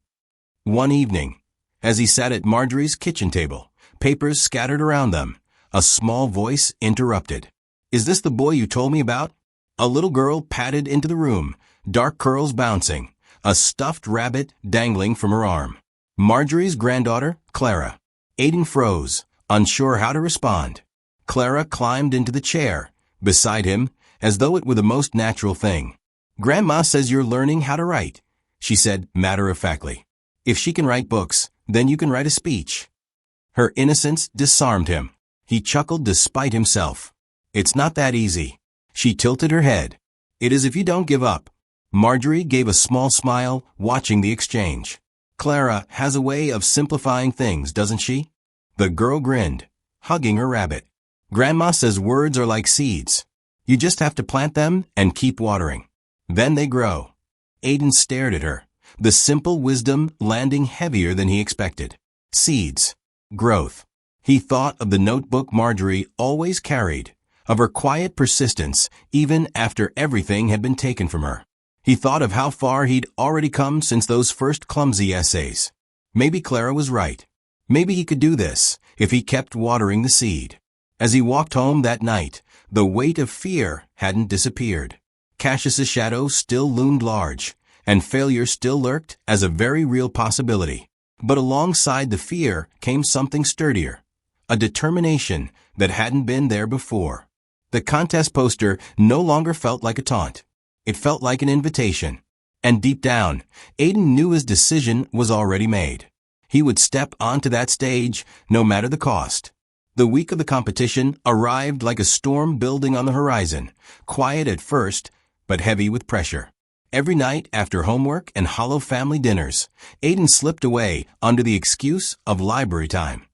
One evening, as he sat at Marjorie's kitchen table, papers scattered around them, a small voice interrupted. Is this the boy you told me about? A little girl padded into the room, dark curls bouncing, a stuffed rabbit dangling from her arm. Marjorie's granddaughter, Clara. Aiden froze, unsure how to respond. Clara climbed into the chair, beside him, as though it were the most natural thing. Grandma says you're learning how to write, she said matter-of-factly. If she can write books, then you can write a speech. Her innocence disarmed him. He chuckled despite himself. It's not that easy. She tilted her head. It is if you don't give up. Marjorie gave a small smile, watching the exchange. Clara has a way of simplifying things, doesn't she? The girl grinned, hugging her rabbit. Grandma says words are like seeds. You just have to plant them and keep watering. Then they grow. Aiden stared at her, the simple wisdom landing heavier than he expected. Seeds. Growth. He thought of the notebook Marjorie always carried, of her quiet persistence even after everything had been taken from her. He thought of how far he'd already come since those first clumsy essays. Maybe Clara was right. Maybe he could do this if he kept watering the seed. As he walked home that night, the weight of fear hadn't disappeared. Cassius's shadow still loomed large, and failure still lurked as a very real possibility. But alongside the fear came something sturdier, a determination that hadn't been there before. The contest poster no longer felt like a taunt. It felt like an invitation. And deep down, Aiden knew his decision was already made. He would step onto that stage no matter the cost. The week of the competition arrived like a storm building on the horizon, quiet at first, but heavy with pressure. Every night after homework and hollow family dinners, Aiden slipped away under the excuse of library time.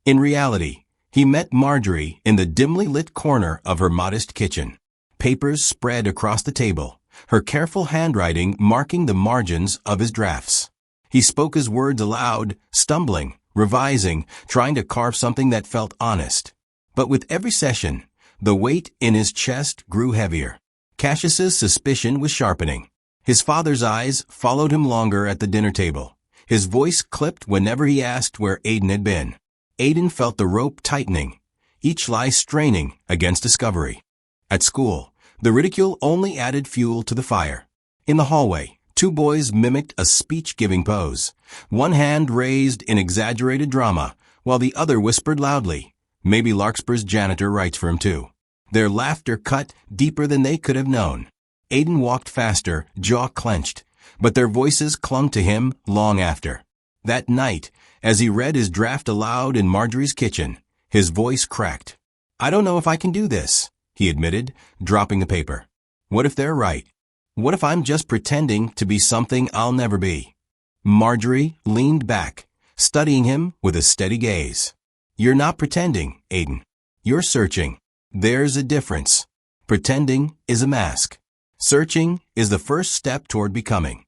In reality, he met Marjorie in the dimly lit corner of her modest kitchen. Papers spread across the table, her careful handwriting marking the margins of his drafts. He spoke his words aloud, stumbling, revising, trying to carve something that felt honest. But with every session, the weight in his chest grew heavier. Cassius's suspicion was sharpening. His father's eyes followed him longer at the dinner table, His voice clipped whenever he asked where Aiden had been. Aiden felt the rope tightening, each lie straining against discovery. At school, the ridicule only added fuel to the fire. In the hallway, two boys mimicked a speech-giving pose, one hand raised in exaggerated drama, while the other whispered loudly, "Maybe Larkspur's janitor writes for him too." Their laughter cut deeper than they could have known. Aiden walked faster, jaw clenched, but their voices clung to him long after. That night, as he read his draft aloud in Marjorie's kitchen, his voice cracked. "I don't know if I can do this," he admitted, dropping the paper. "What if they're right? What if I'm just pretending to be something I'll never be?" Marjorie leaned back, studying him with a steady gaze. "You're not pretending, Aiden. You're searching. There's a difference. Pretending is a mask. Searching is the first step toward becoming."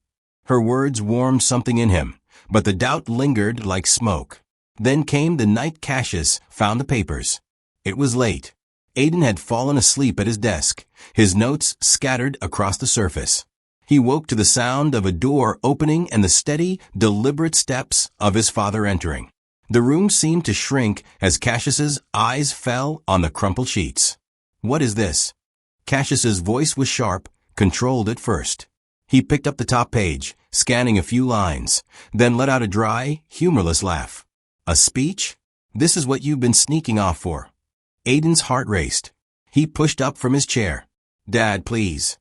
Her words warmed something in him, but the doubt lingered like smoke. Then came the night Cassius found the papers. It was late. Aiden had fallen asleep at his desk, his notes scattered across the surface. He woke to the sound of a door opening and the steady, deliberate steps of his father entering. The room seemed to shrink as Cassius's eyes fell on the crumpled sheets. "What is this?" Cassius's voice was sharp, controlled at first. He picked up the top page, scanning a few lines, then let out a dry, humorless laugh. "A speech? This is what you've been sneaking off for." Aiden's heart raced. He pushed up from his chair. "Dad, please."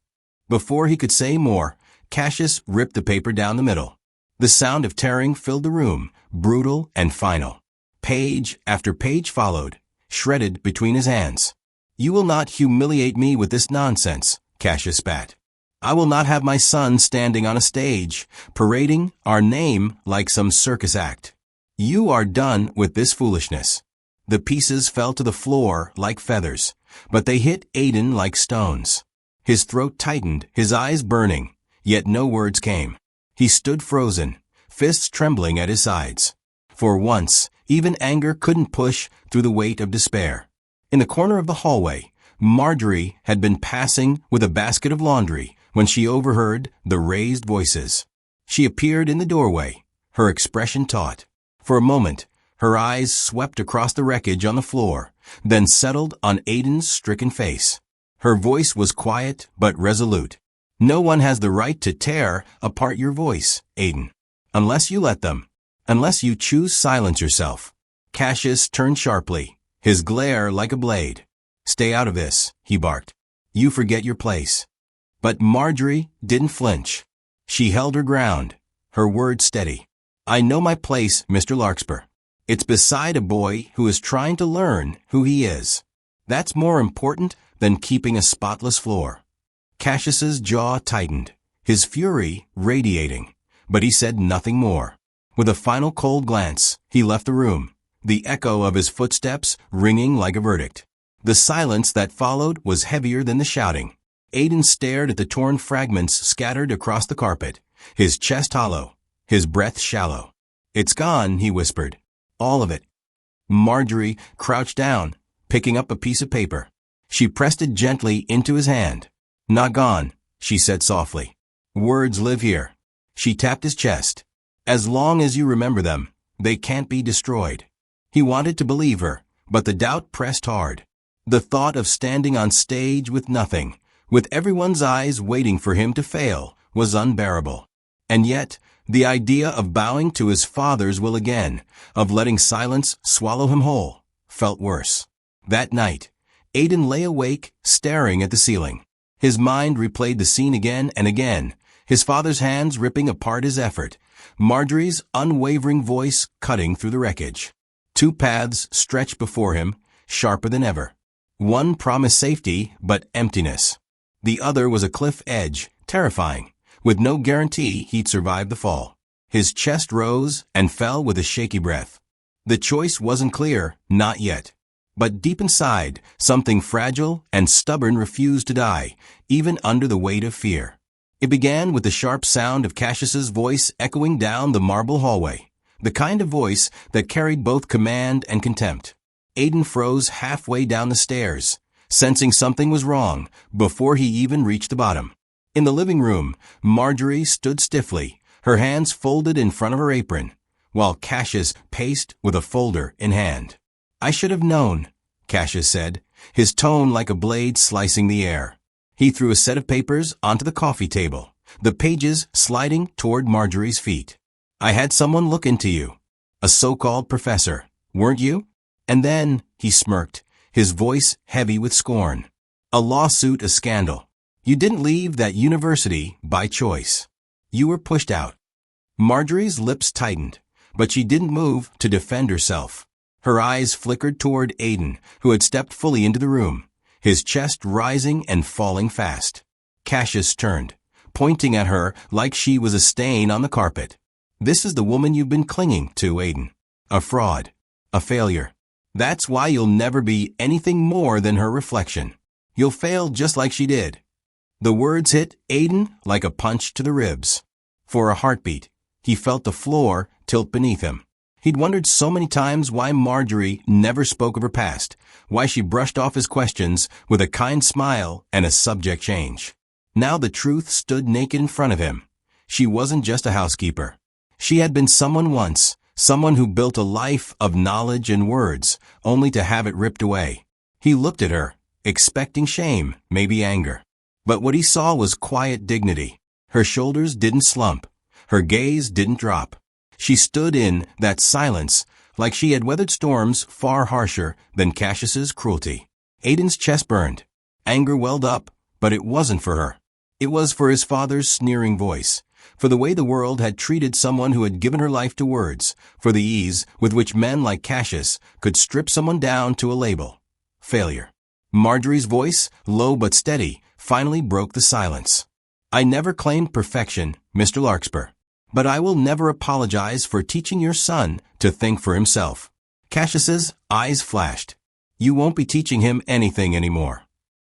Before he could say more, Cassius ripped the paper down the middle. The sound of tearing filled the room, brutal and final. Page after page followed, shredded between his hands. "You will not humiliate me with this nonsense," Cassius spat. "I will not have my son standing on a stage, parading our name like some circus act. You are done with this foolishness." The pieces fell to the floor like feathers, but they hit Aiden like stones. His throat tightened, his eyes burning, yet no words came. He stood frozen, fists trembling at his sides. For once, even anger couldn't push through the weight of despair. In the corner of the hallway, Marjorie had been passing with a basket of laundry when she overheard the raised voices. She appeared in the doorway, her expression taut. For a moment, her eyes swept across the wreckage on the floor, then settled on Aiden's stricken face. Her voice was quiet but resolute. "No one has the right to tear apart your voice, Aiden. Unless you let them. Unless you choose silence yourself." Cassius turned sharply, his glare like a blade. "Stay out of this," he barked. "You forget your place." But Marjorie didn't flinch. She held her ground, her words steady. "I know my place, Mr. Larkspur. It's beside a boy who is trying to learn who he is. That's more important than keeping a spotless floor." Cassius's jaw tightened, his fury radiating, but he said nothing more. With a final cold glance, he left the room, the echo of his footsteps ringing like a verdict. The silence that followed was heavier than the shouting. Aiden stared at the torn fragments scattered across the carpet, his chest hollow, his breath shallow. "It's gone," he whispered. "All of it." Marjorie crouched down, picking up a piece of paper. She pressed it gently into his hand. "Not gone," she said softly. "Words live here." She tapped his chest. "As long as you remember them, they can't be destroyed." He wanted to believe her, but the doubt pressed hard. The thought of standing on stage with nothing, with everyone's eyes waiting for him to fail, was unbearable. And yet, the idea of bowing to his father's will again, of letting silence swallow him whole, felt worse. That night, Aiden lay awake, staring at the ceiling. His mind replayed the scene again and again, his father's hands ripping apart his effort, Marjorie's unwavering voice cutting through the wreckage. Two paths stretched before him, sharper than ever. One promised safety, but emptiness. The other was a cliff edge, terrifying, with no guarantee he'd survive the fall. His chest rose and fell with a shaky breath. The choice wasn't clear, not yet. But deep inside, something fragile and stubborn refused to die, even under the weight of fear. It began with the sharp sound of Cassius's voice echoing down the marble hallway, the kind of voice that carried both command and contempt. Aiden froze halfway down the stairs, sensing something was wrong before he even reached the bottom. In the living room, Marjorie stood stiffly, her hands folded in front of her apron, while Cassius paced with a folder in hand. "I should have known," Cassius said, his tone like a blade slicing the air. He threw a set of papers onto the coffee table, the pages sliding toward Marjorie's feet. "I had someone look into you. A so-called professor, weren't you? And then," he smirked, his voice heavy with scorn, "a lawsuit, a scandal. You didn't leave that university by choice. You were pushed out." Marjorie's lips tightened, but she didn't move to defend herself. Her eyes flickered toward Aiden, who had stepped fully into the room, his chest rising and falling fast. Cassius turned, pointing at her like she was a stain on the carpet. "This is the woman you've been clinging to, Aiden. A fraud. A failure. That's why you'll never be anything more than her reflection. You'll fail just like she did." The words hit Aiden like a punch to the ribs. For a heartbeat, he felt the floor tilt beneath him. He'd wondered so many times why Marjorie never spoke of her past, why she brushed off his questions with a kind smile and a subject change. Now the truth stood naked in front of him. She wasn't just a housekeeper. She had been someone once, someone who built a life of knowledge and words, only to have it ripped away. He looked at her, expecting shame, maybe anger. But what he saw was quiet dignity. Her shoulders didn't slump. Her gaze didn't drop. She stood in that silence like she had weathered storms far harsher than Cassius's cruelty. Aiden's chest burned. Anger welled up, but it wasn't for her. It was for his father's sneering voice, for the way the world had treated someone who had given her life to words, for the ease with which men like Cassius could strip someone down to a label. Failure. Marjorie's voice, low but steady, finally broke the silence. "I never claimed perfection, Mr. Larkspur, but I will never apologize for teaching your son to think for himself." Cassius's eyes flashed. "You won't be teaching him anything anymore."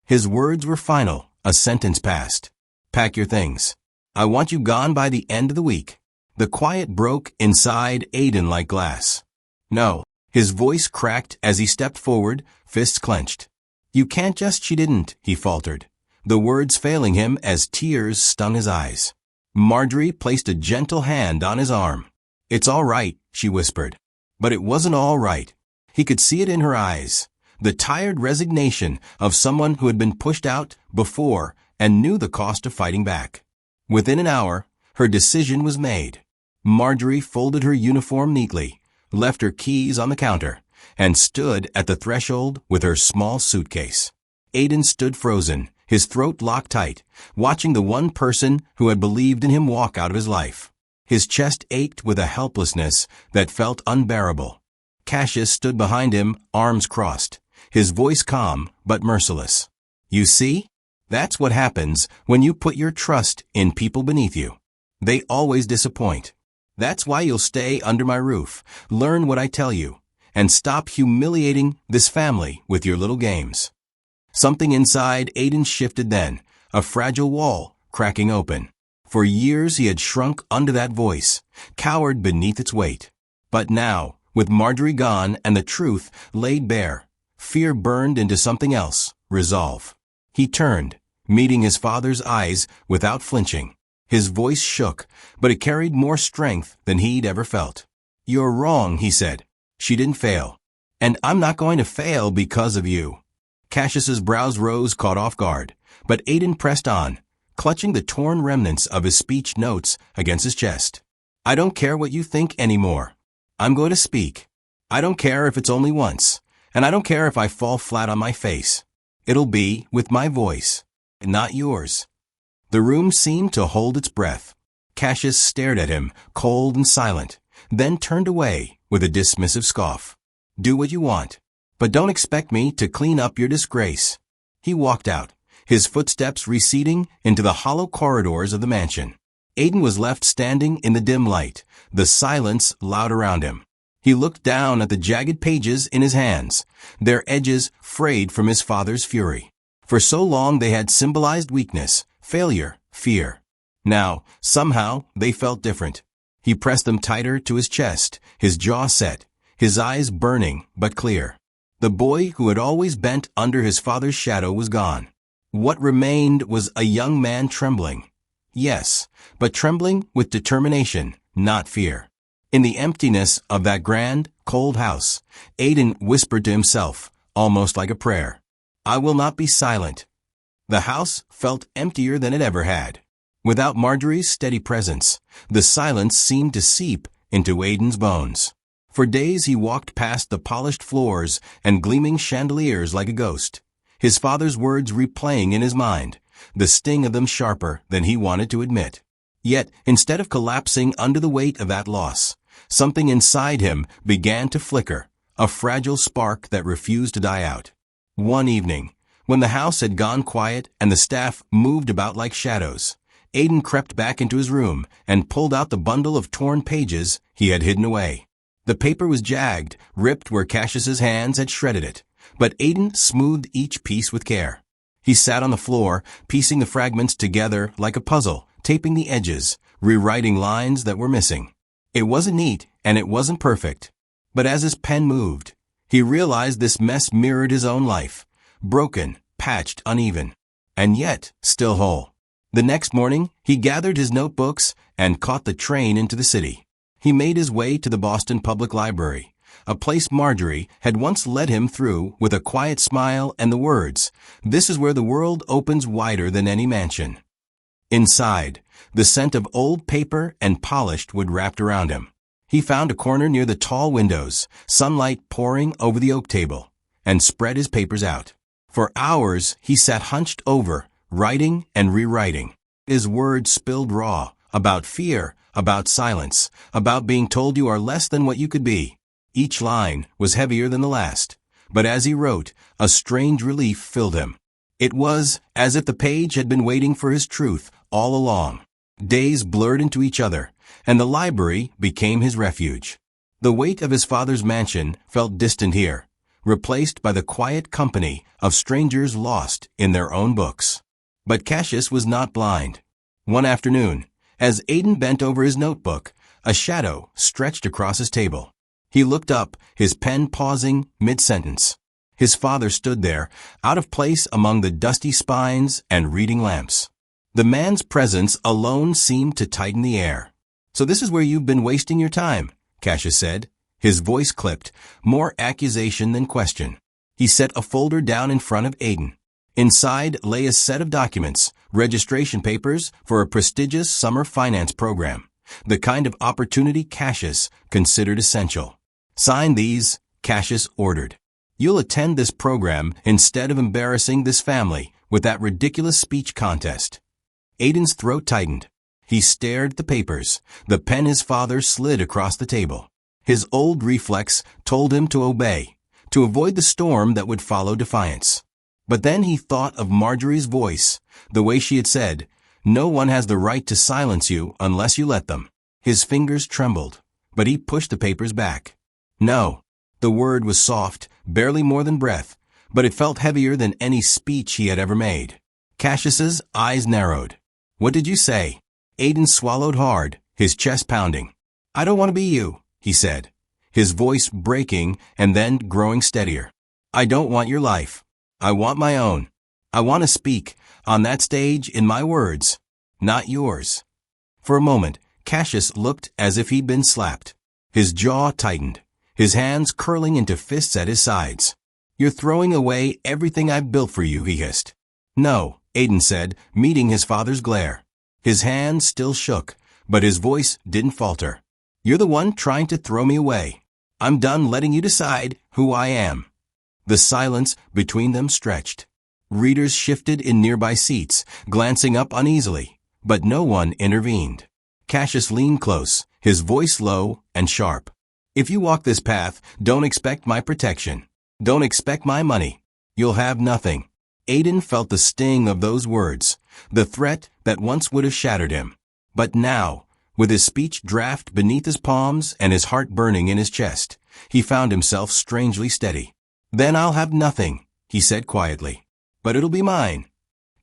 His words were final, a sentence passed. "Pack your things. I want you gone by the end of the week." The quiet broke inside Aiden like glass. "No." His voice cracked as he stepped forward, fists clenched. "You can't just," "She didn't," he faltered, the words failing him as tears stung his eyes. Marjorie placed a gentle hand on his arm. "It's all right," she whispered. But it wasn't all right. He could see it in her eyes, the tired resignation of someone who had been pushed out before and knew the cost of fighting back. Within an hour, her decision was made. Marjorie folded her uniform neatly, left her keys on the counter, and stood at the threshold with her small suitcase. Aiden stood frozen, his throat locked tight, watching the one person who had believed in him walk out of his life. His chest ached with a helplessness that felt unbearable. Cassius stood behind him, arms crossed, his voice calm but merciless. "You see? That's what happens when you put your trust in people beneath you. They always disappoint. That's why you'll stay under my roof, learn what I tell you, and stop humiliating this family with your little games." Something inside Aiden shifted then, a fragile wall cracking open. For years he had shrunk under that voice, cowered beneath its weight. But now, with Marjorie gone and the truth laid bare, fear burned into something else, resolve. He turned, meeting his father's eyes without flinching. His voice shook, but it carried more strength than he'd ever felt. "You're wrong," he said. "She didn't fail. And I'm not going to fail because of you." Cassius's brows rose, caught off guard, but Aiden pressed on, clutching the torn remnants of his speech notes against his chest. "I don't care what you think anymore. I'm going to speak. I don't care if it's only once, and I don't care if I fall flat on my face. It'll be with my voice, not yours." The room seemed to hold its breath. Cassius stared at him, cold and silent, then turned away with a dismissive scoff. "Do what you want, but don't expect me to clean up your disgrace." He walked out, his footsteps receding into the hollow corridors of the mansion. Aiden was left standing in the dim light, the silence loud around him. He looked down at the jagged pages in his hands, their edges frayed from his father's fury. For so long they had symbolized weakness, failure, fear. Now, somehow, they felt different. He pressed them tighter to his chest, his jaw set, his eyes burning but clear. The boy who had always bent under his father's shadow was gone. What remained was a young man trembling, Yes, but trembling with determination, not fear. In the emptiness of that grand, cold house, Aiden whispered to himself, almost like a prayer, "I will not be silent." The house felt emptier than it ever had. Without Marjorie's steady presence, the silence seemed to seep into Aiden's bones. For days he walked past the polished floors and gleaming chandeliers like a ghost, his father's words replaying in his mind, the sting of them sharper than he wanted to admit. Yet, instead of collapsing under the weight of that loss, something inside him began to flicker, a fragile spark that refused to die out. One evening, when the house had gone quiet and the staff moved about like shadows, Aiden crept back into his room and pulled out the bundle of torn pages he had hidden away. The paper was jagged, ripped where Cassius's hands had shredded it, but Aiden smoothed each piece with care. He sat on the floor, piecing the fragments together like a puzzle, taping the edges, rewriting lines that were missing. It wasn't neat, and it wasn't perfect. But as his pen moved, he realized this mess mirrored his own life, broken, patched, uneven, and yet still whole. The next morning, he gathered his notebooks and caught the train into the city. He made his way to the Boston Public Library, a place Marjorie had once led him through with a quiet smile and the words, "This is where the world opens wider than any mansion." Inside, the scent of old paper and polished wood wrapped around him. He found a corner near the tall windows, sunlight pouring over the oak table, and spread his papers out. For hours, he sat hunched over, writing and rewriting. His words spilled raw, about fear, about silence, about being told you are less than what you could be. Each line was heavier than the last, but as he wrote, a strange relief filled him. It was as if the page had been waiting for his truth all along. Days blurred into each other, and the library became his refuge. The weight of his father's mansion felt distant here, replaced by the quiet company of strangers lost in their own books. But Cassius was not blind. One afternoon, as Aiden bent over his notebook, a shadow stretched across his table. He looked up, his pen pausing mid-sentence. His father stood there, out of place among the dusty spines and reading lamps. The man's presence alone seemed to tighten the air. "So this is where you've been wasting your time," Cassius said. His voice clipped, more accusation than question. He set a folder down in front of Aiden. Inside lay a set of documents, registration papers for a prestigious summer finance program, the kind of opportunity Cassius considered essential. "Sign these," Cassius ordered. "You'll attend this program instead of embarrassing this family with that ridiculous speech contest." Aiden's throat tightened. He stared at the papers, the pen his father slid across the table. His old reflex told him to obey, to avoid the storm that would follow defiance. But then he thought of Marjorie's voice, the way she had said, "No one has the right to silence you unless you let them." His fingers trembled, but he pushed the papers back. "No." The word was soft, barely more than breath, but it felt heavier than any speech he had ever made. Cassius's eyes narrowed. "What did you say?" Aiden swallowed hard, his chest pounding. "I don't want to be you," he said, his voice breaking and then growing steadier. "I don't want your life. I want my own. I want to speak, on that stage, in my words, not yours." For a moment, Cassius looked as if he'd been slapped. His jaw tightened, his hands curling into fists at his sides. "You're throwing away everything I've built for you," he hissed. "No," Aiden said, meeting his father's glare. His hands still shook, but his voice didn't falter. "You're the one trying to throw me away. I'm done letting you decide who I am." The silence between them stretched. Readers shifted in nearby seats, glancing up uneasily, but no one intervened. Cassius leaned close, his voice low and sharp. "If you walk this path, don't expect my protection. Don't expect my money. You'll have nothing." Aiden felt the sting of those words, the threat that once would have shattered him. But now, with his speech draft beneath his palms and his heart burning in his chest, he found himself strangely steady. "Then I'll have nothing," he said quietly. "But it'll be mine."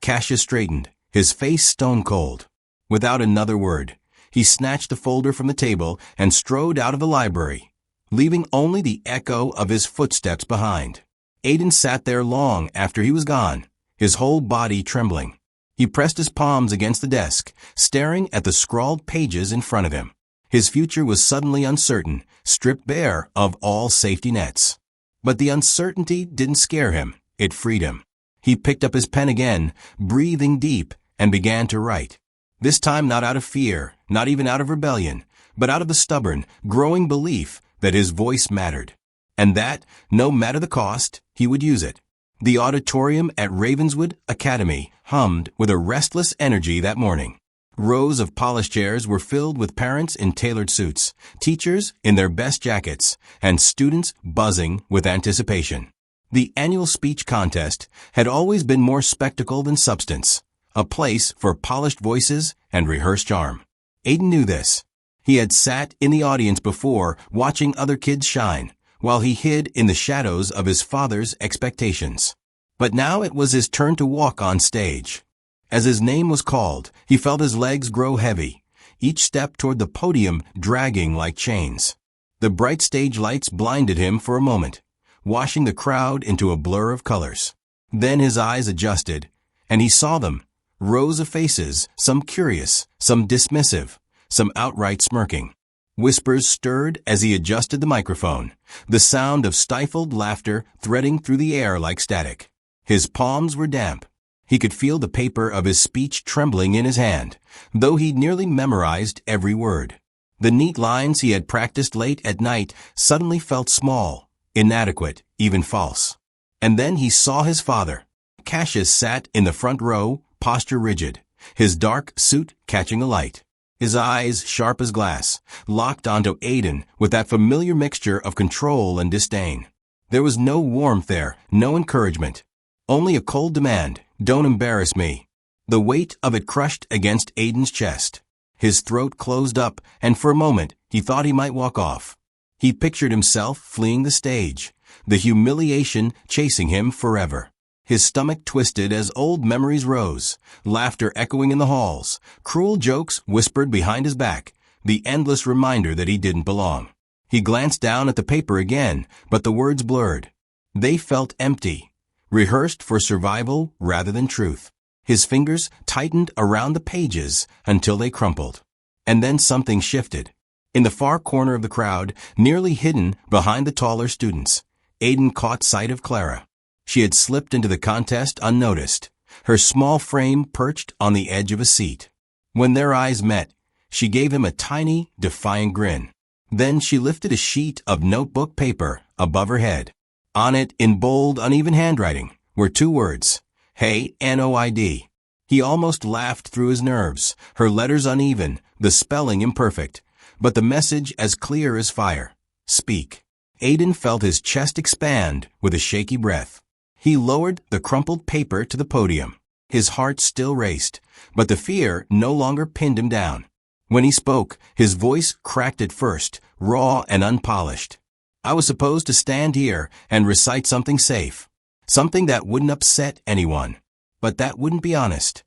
Cassius straightened, his face stone cold. Without another word, he snatched the folder from the table and strode out of the library, leaving only the echo of his footsteps behind. Aiden sat there long after he was gone, his whole body trembling. He pressed his palms against the desk, staring at the scrawled pages in front of him. His future was suddenly uncertain, stripped bare of all safety nets. But the uncertainty didn't scare him, it freed him. He picked up his pen again, breathing deep, and began to write. This time not out of fear, not even out of rebellion, but out of the stubborn, growing belief that his voice mattered. And that, no matter the cost, he would use it. The auditorium at Ravenswood Academy hummed with a restless energy that morning. Rows of polished chairs were filled with parents in tailored suits, teachers in their best jackets, and students buzzing with anticipation. The annual speech contest had always been more spectacle than substance, a place for polished voices and rehearsed charm. Aiden knew this. He had sat in the audience before, watching other kids shine, while he hid in the shadows of his father's expectations. But now it was his turn to walk on stage. As his name was called, he felt his legs grow heavy, each step toward the podium dragging like chains. The bright stage lights blinded him for a moment, washing the crowd into a blur of colors. Then his eyes adjusted, and he saw them, rows of faces, some curious, some dismissive, some outright smirking. Whispers stirred as he adjusted the microphone, the sound of stifled laughter threading through the air like static. His palms were damp. He could feel the paper of his speech trembling in his hand, though he'd nearly memorized every word. The neat lines he had practiced late at night suddenly felt small, inadequate, even false. And then he saw his father. Cassius sat in the front row, posture rigid, his dark suit catching a light. His eyes, sharp as glass, locked onto Aiden with that familiar mixture of control and disdain. There was no warmth there, no encouragement. Only a cold demand, "Don't embarrass me." The weight of it crushed against Aiden's chest. His throat closed up, and for a moment he thought he might walk off. He pictured himself fleeing the stage, the humiliation chasing him forever. His stomach twisted as old memories rose, laughter echoing in the halls, cruel jokes whispered behind his back, the endless reminder that he didn't belong. He glanced down at the paper again, but the words blurred. They felt empty, rehearsed for survival rather than truth. His fingers tightened around the pages until they crumpled. And then something shifted. In the far corner of the crowd, nearly hidden behind the taller students, Aiden caught sight of Clara. She had slipped into the contest unnoticed, her small frame perched on the edge of a seat. When their eyes met, she gave him a tiny, defiant grin. Then she lifted a sheet of notebook paper above her head. On it, in bold, uneven handwriting, were two words, "Hey, NOID." He almost laughed through his nerves, her letters uneven, the spelling imperfect, but the message as clear as fire. Speak. Aiden felt his chest expand with a shaky breath. He lowered the crumpled paper to the podium. His heart still raced, but the fear no longer pinned him down. When he spoke, his voice cracked at first, raw and unpolished. I was supposed to stand here and recite something safe, something that wouldn't upset anyone, but that wouldn't be honest.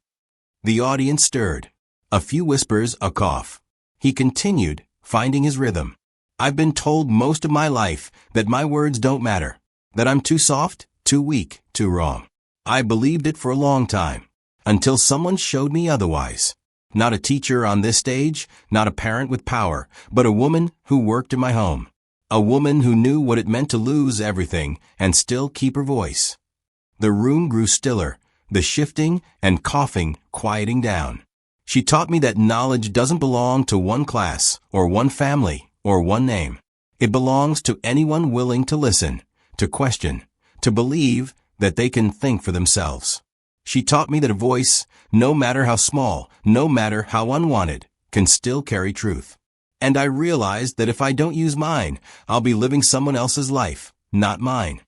The audience stirred. A few whispers, a cough. He continued, finding his rhythm. I've been told most of my life that my words don't matter, that I'm too soft, too weak, too wrong. I believed it for a long time, until someone showed me otherwise. Not a teacher on this stage, not a parent with power, but a woman who worked in my home. A woman who knew what it meant to lose everything and still keep her voice. The room grew stiller, the shifting and coughing quieting down. She taught me that knowledge doesn't belong to one class, or one family, or one name. It belongs to anyone willing to listen, to question, to believe that they can think for themselves. She taught me that a voice, no matter how small, no matter how unwanted, can still carry truth. And I realized that if I don't use mine, I'll be living someone else's life, not mine.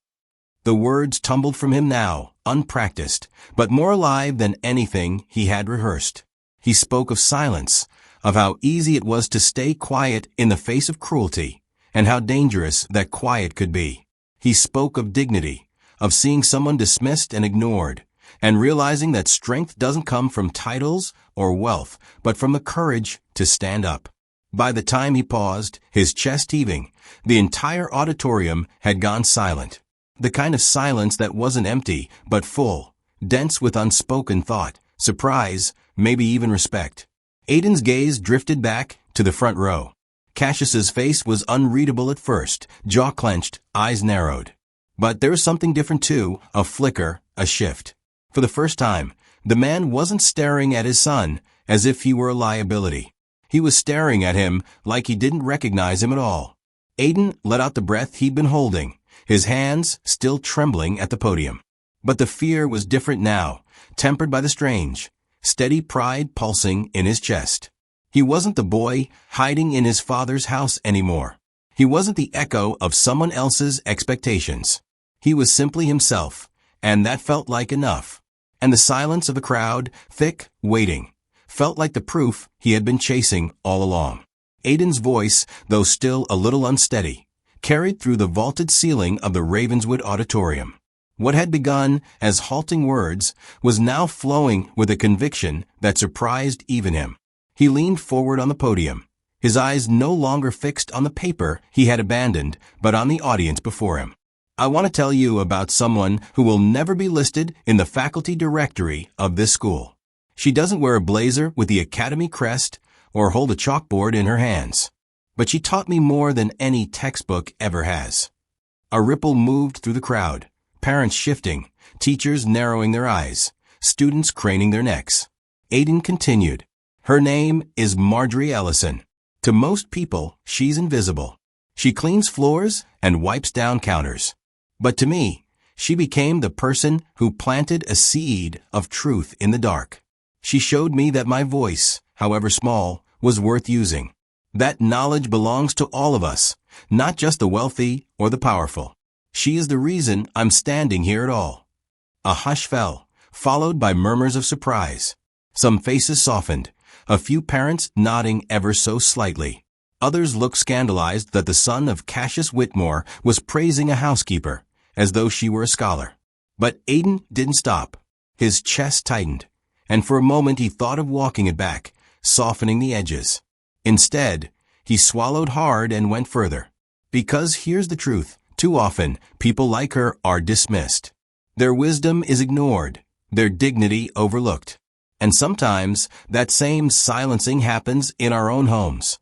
The words tumbled from him now, unpracticed, but more alive than anything he had rehearsed. He spoke of silence, of how easy it was to stay quiet in the face of cruelty, and how dangerous that quiet could be. He spoke of dignity, of seeing someone dismissed and ignored, and realizing that strength doesn't come from titles or wealth, but from the courage to stand up. By the time he paused, his chest heaving, the entire auditorium had gone silent. The kind of silence that wasn't empty, but full, dense with unspoken thought, surprise, maybe even respect. Aiden's gaze drifted back to the front row. Cassius's face was unreadable at first, jaw clenched, eyes narrowed. But there was something different too, a flicker, a shift. For the first time, the man wasn't staring at his son as if he were a liability. He was staring at him like he didn't recognize him at all. Aiden let out the breath he'd been holding, his hands still trembling at the podium. But the fear was different now, tempered by the strange, steady pride pulsing in his chest. He wasn't the boy hiding in his father's house anymore. He wasn't the echo of someone else's expectations. He was simply himself, and that felt like enough. And the silence of the crowd, thick, waiting, felt like the proof he had been chasing all along. Aiden's voice, though still a little unsteady, carried through the vaulted ceiling of the Ravenswood Auditorium. What had begun as halting words was now flowing with a conviction that surprised even him. He leaned forward on the podium, his eyes no longer fixed on the paper he had abandoned, but on the audience before him. I want to tell you about someone who will never be listed in the faculty directory of this school. She doesn't wear a blazer with the academy crest or hold a chalkboard in her hands. But she taught me more than any textbook ever has. A ripple moved through the crowd, parents shifting, teachers narrowing their eyes, students craning their necks. Aiden continued. Her name is Marjorie Ellison. To most people, she's invisible. She cleans floors and wipes down counters. But to me, she became the person who planted a seed of truth in the dark. She showed me that my voice, however small, was worth using. That knowledge belongs to all of us, not just the wealthy or the powerful. She is the reason I'm standing here at all. A hush fell, followed by murmurs of surprise. Some faces softened, a few parents nodding ever so slightly. Others looked scandalized that the son of Cassius Whitmore was praising a housekeeper, as though she were a scholar. But Aiden didn't stop. His chest tightened, and for a moment he thought of walking it back, softening the edges. Instead, he swallowed hard and went further. Because here's the truth, too often, people like her are dismissed. Their wisdom is ignored, their dignity overlooked. And sometimes, that same silencing happens in our own homes.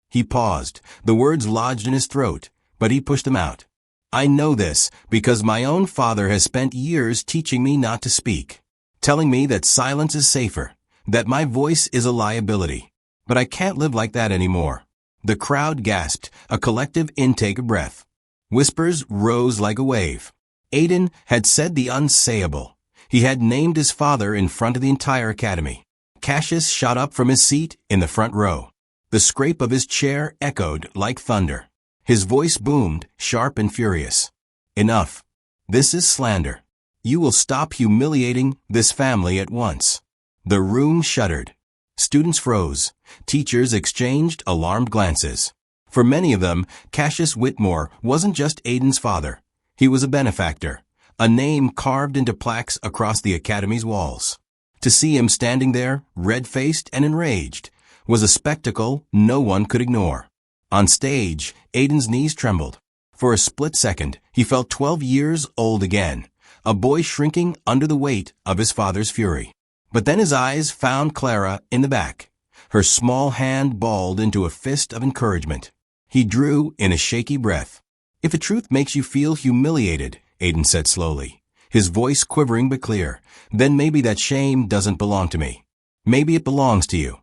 He paused, the words lodged in his throat, but he pushed them out. I know this because my own father has spent years teaching me not to speak, telling me that silence is safer, that my voice is a liability. But I can't live like that anymore. The crowd gasped, a collective intake of breath. Whispers rose like a wave. Aiden had said the unsayable. He had named his father in front of the entire academy. Cassius shot up from his seat in the front row. The scrape of his chair echoed like thunder. His voice boomed, sharp and furious. Enough. This is slander. You will stop humiliating this family at once. The room shuddered. Students froze. Teachers exchanged alarmed glances. For many of them, Cassius Whitmore wasn't just Aiden's father. He was a benefactor, a name carved into plaques across the academy's walls. To see him standing there, red-faced and enraged, was a spectacle no one could ignore. On stage, Aiden's knees trembled. For a split second, he felt 12 years old again, a boy shrinking under the weight of his father's fury. But then his eyes found Clara in the back. Her small hand balled into a fist of encouragement. He drew in a shaky breath. If a truth makes you feel humiliated, Aiden said slowly, his voice quivering but clear, then maybe that shame doesn't belong to me. Maybe it belongs to you.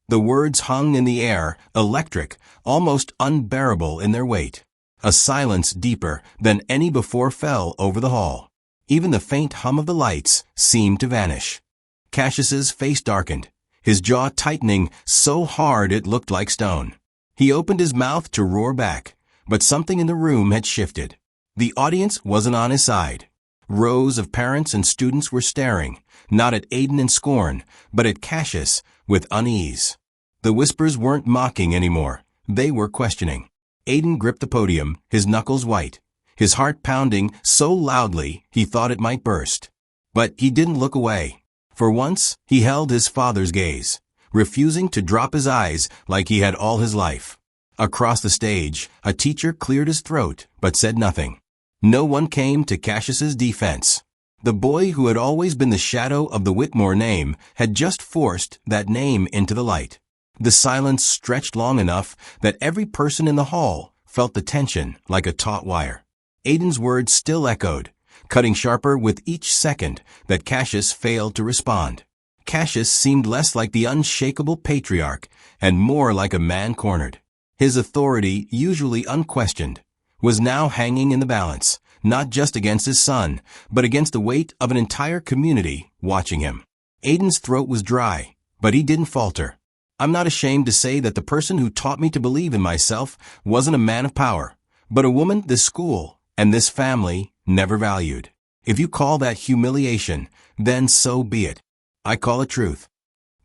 The words hung in the air, electric, almost unbearable in their weight. A silence deeper than any before fell over the hall. Even the faint hum of the lights seemed to vanish. Cassius's face darkened, his jaw tightening so hard it looked like stone. He opened his mouth to roar back, but something in the room had shifted. The audience wasn't on his side. Rows of parents and students were staring, not at Aiden in scorn, but at Cassius with unease. The whispers weren't mocking anymore. They were questioning. Aiden gripped the podium, his knuckles white, his heart pounding so loudly he thought it might burst. But he didn't look away. For once, he held his father's gaze, refusing to drop his eyes like he had all his life. Across the stage, a teacher cleared his throat but said nothing. No one came to Cassius's defense. The boy who had always been the shadow of the Whitmore name had just forced that name into the light. The silence stretched long enough that every person in the hall felt the tension like a taut wire. Aiden's words still echoed, cutting sharper with each second that Cassius failed to respond. Cassius seemed less like the unshakable patriarch and more like a man cornered. His authority, usually unquestioned, was now hanging in the balance, not just against his son, but against the weight of an entire community watching him. Aiden's throat was dry, but he didn't falter. I'm not ashamed to say that the person who taught me to believe in myself wasn't a man of power, but a woman this school and this family never valued. If you call that humiliation, then so be it. I call it truth.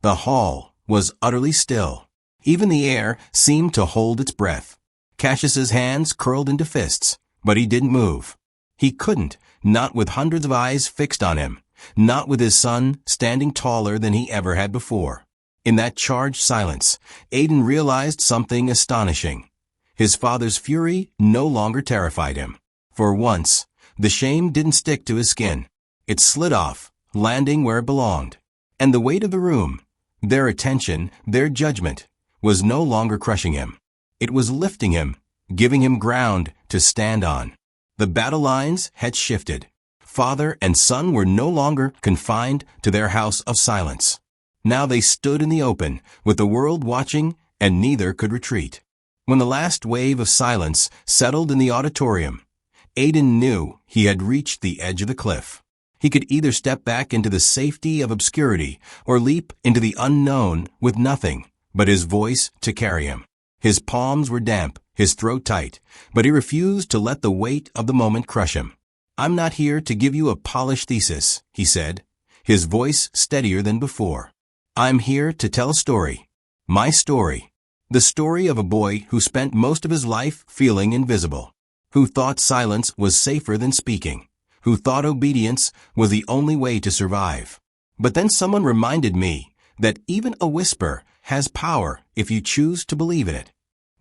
The hall was utterly still. Even the air seemed to hold its breath. Cassius's hands curled into fists, but he didn't move. He couldn't, not with hundreds of eyes fixed on him, not with his son standing taller than he ever had before. In that charged silence, Aiden realized something astonishing. His father's fury no longer terrified him. For once, the shame didn't stick to his skin. It slid off, landing where it belonged. And the weight of the room, their attention, their judgment, was no longer crushing him. It was lifting him, giving him ground to stand on. The battle lines had shifted. Father and son were no longer confined to their house of silence. Now they stood in the open, with the world watching, and neither could retreat. When the last wave of silence settled in the auditorium, Aiden knew he had reached the edge of the cliff. He could either step back into the safety of obscurity or leap into the unknown with nothing but his voice to carry him. His palms were damp, his throat tight, but he refused to let the weight of the moment crush him. I'm not here to give you a polished thesis, he said, his voice steadier than before. I'm here to tell a story. My story. The story of a boy who spent most of his life feeling invisible, who thought silence was safer than speaking, who thought obedience was the only way to survive. But then someone reminded me that even a whisper has power if you choose to believe in it.